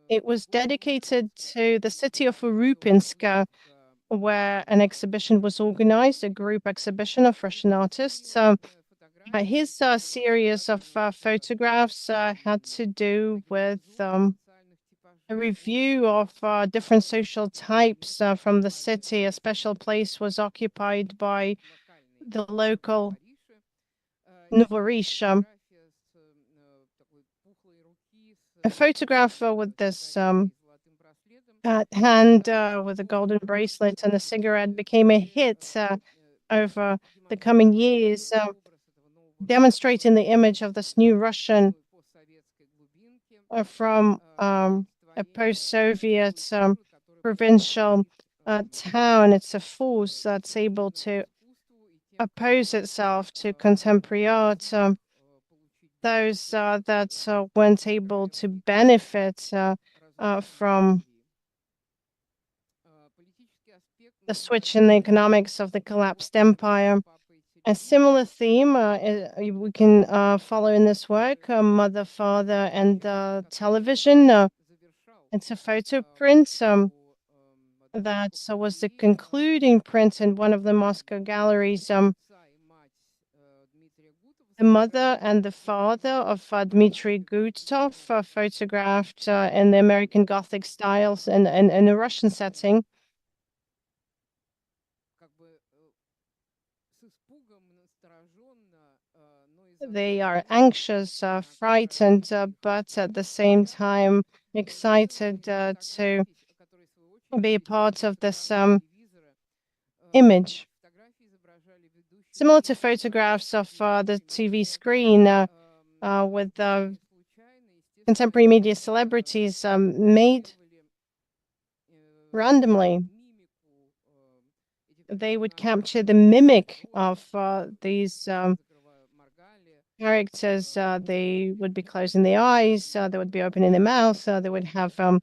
It was dedicated to the city of Urupinsk, where an exhibition was organized, a group exhibition of Russian artists. His series of photographs had to do with a review of different social types from the city. A special place was occupied by the local Novorish, a photograph with this hand with a golden bracelet and a cigarette became a hit over the coming years, demonstrating the image of this new Russian from a post-Soviet provincial town. It's a force that's able to oppose itself to contemporary art. Those that weren't able to benefit from the switch in the economics of the collapsed empire. A similar theme we can follow in this work, Mother, Father, and Television. It's a photo print that was the concluding print in one of the Moscow galleries. The mother and the father of Dmitry Gutov, photographed in the American Gothic styles and in a Russian setting. They are anxious, frightened, but at the same time excited to be a part of this image. Similar to photographs of the TV screen with contemporary media celebrities made randomly. They would capture the mimic of these characters. They would be closing the eyes, they would be opening the mouth, they would have an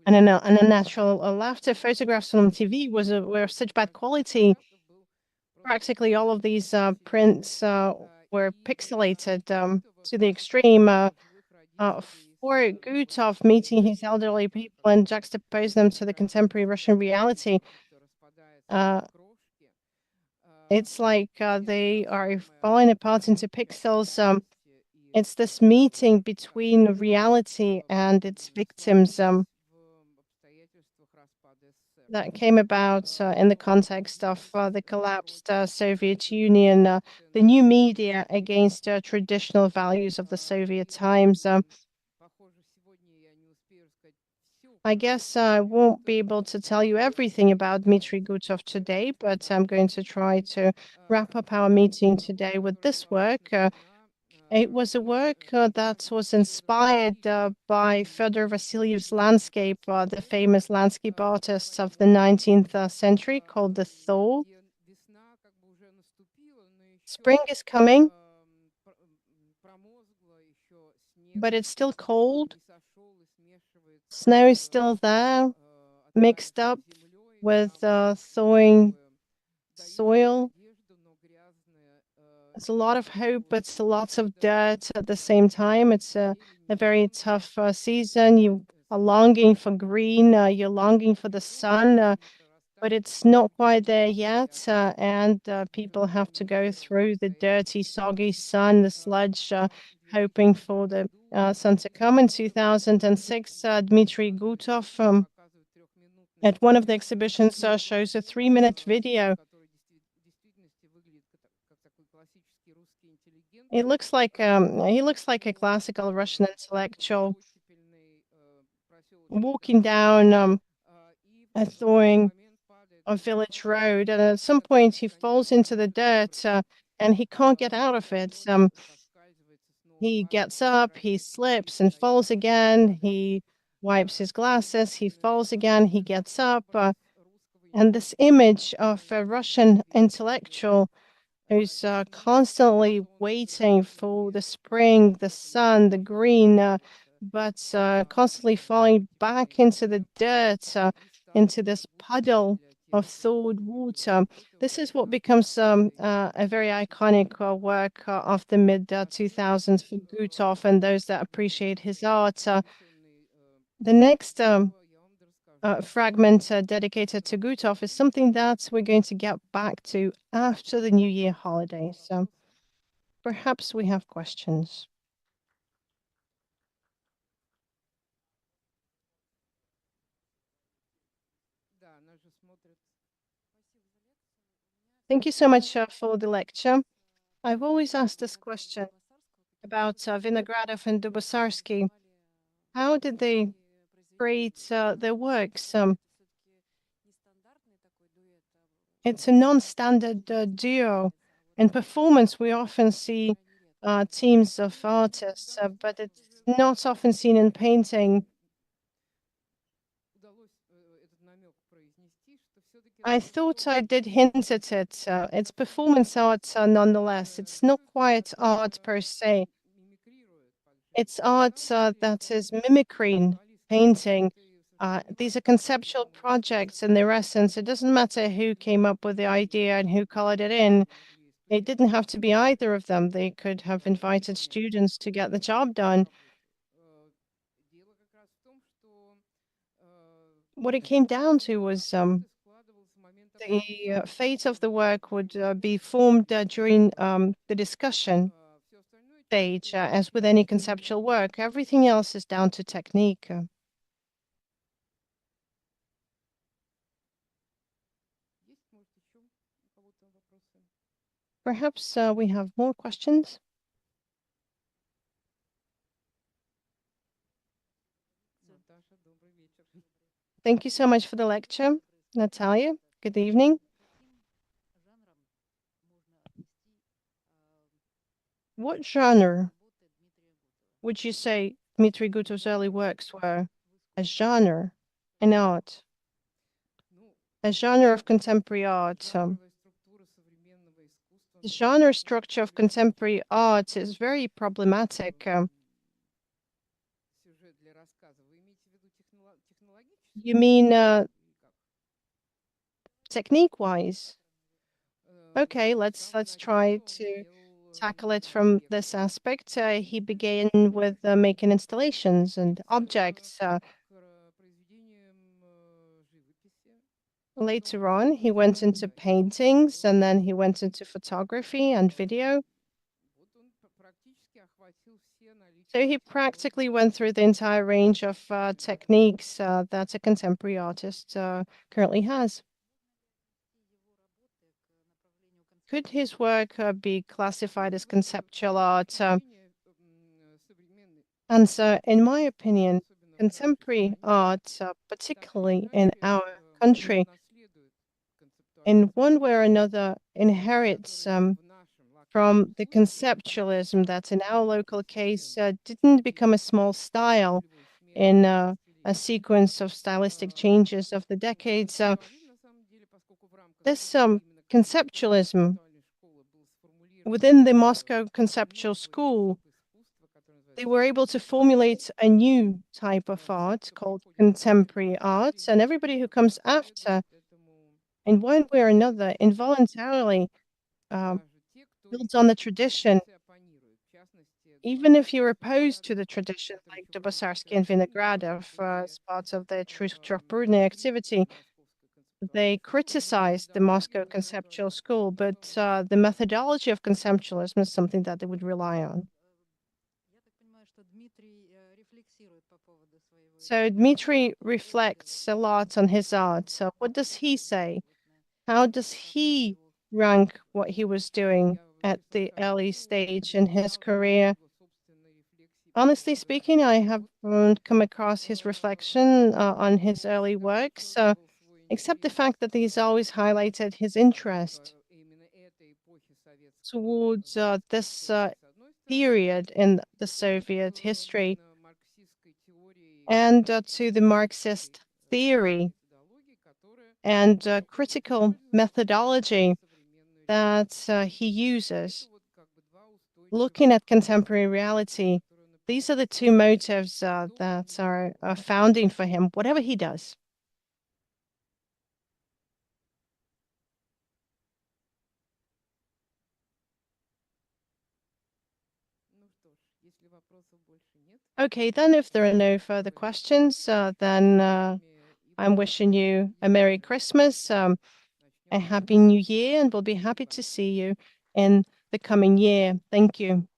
unnatural laughter. Photographs on TV were of such bad quality. Practically all of these prints were pixelated to the extreme. For Gutov meeting his elderly people and juxtapose them to the contemporary Russian reality, it's like they are falling apart into pixels. It's this meeting between reality and its victims that came about in the context of the collapsed Soviet Union, the new media against traditional values of the Soviet times. I guess I won't be able to tell you everything about Dmitry Gutov today, but I'm going to try to wrap up our meeting today with this work. It was a work that was inspired by Fyodor Vasiliev's landscape, the famous landscape artists of the 19th century, called the Thaw. Spring is coming, but it's still cold. Snow is still there, mixed up with thawing soil. It's a lot of hope, but it's lots of dirt at the same time. It's a very tough season. You are longing for green, you're longing for the sun, but it's not quite there yet. And people have to go through the dirty, soggy sun, the sludge, hoping for the sun to come. In 2006, Dmitry Gutov at one of the exhibitions shows a 3-minute video. It looks like he looks like a classical Russian intellectual walking down a thawing a village road, and at some point he falls into the dirt and he can't get out of it. He gets up, he slips and falls again. He wipes his glasses, he falls again, he gets up. And this image of a Russian intellectual who's constantly waiting for the spring, the sun, the green, but constantly falling back into the dirt, into this puddle of thawed water. This is what becomes a very iconic work of the mid 2000s for Gutov and those that appreciate his art. The next fragment dedicated to Gutov is something that we're going to get back to after the New Year holiday. So perhaps we have questions. Thank you so much for the lecture. I've always asked this question about Vinogradov and Dubossarsky. How did they create their works? It's a non-standard duo. In performance, we often see teams of artists, but it's not often seen in painting. I thought I did hint at it. It's performance art nonetheless. It's not quite art per se. It's art that is mimicking painting. These are conceptual projects in their essence. It doesn't matter who came up with the idea and who colored it in. It didn't have to be either of them. They could have invited students to get the job done. What it came down to was the fate of the work would be formed during the discussion stage, as with any conceptual work. Everything else is down to technique. Perhaps we have more questions. Thank you so much for the lecture, Natalia. Good evening. What genre would you say Dmitry Gutov's early works were? A genre, an art, a genre of contemporary art. The genre structure of contemporary art is very problematic. You mean technique-wise? Okay, let's try to tackle it from this aspect. He began with making installations and objects. Later on, he went into paintings, and then he went into photography and video. So he practically went through the entire range of techniques that a contemporary artist currently has. Could his work be classified as conceptual art? And so, in my opinion, contemporary art, particularly in our country, in one way or another, inherits from the conceptualism that, in our local case, didn't become a small style in a sequence of stylistic changes of the decades. This conceptualism within the Moscow Conceptual School, they were able to formulate a new type of art called contemporary art, and everybody who comes after, in one way or another, involuntarily builds on the tradition. Even if you're opposed to the tradition, like Dubossarsky and Vinogradov, as part of their truth-trapurny activity, they criticized the Moscow Conceptual School, but the methodology of conceptualism is something that they would rely on. So Dmitry reflects a lot on his art. So what does he say? How does he rank what he was doing at the early stage in his career? Honestly speaking, I haven't come across his reflection on his early works, except the fact that he's always highlighted his interest towards this period in the Soviet history and to the Marxist theory and critical methodology that he uses. Looking at contemporary reality, these are the two motives that are founding for him, whatever he does. Okay, then if there are no further questions, then I'm wishing you a Merry Christmas, a Happy New Year, and we'll be happy to see you in the coming year. Thank you.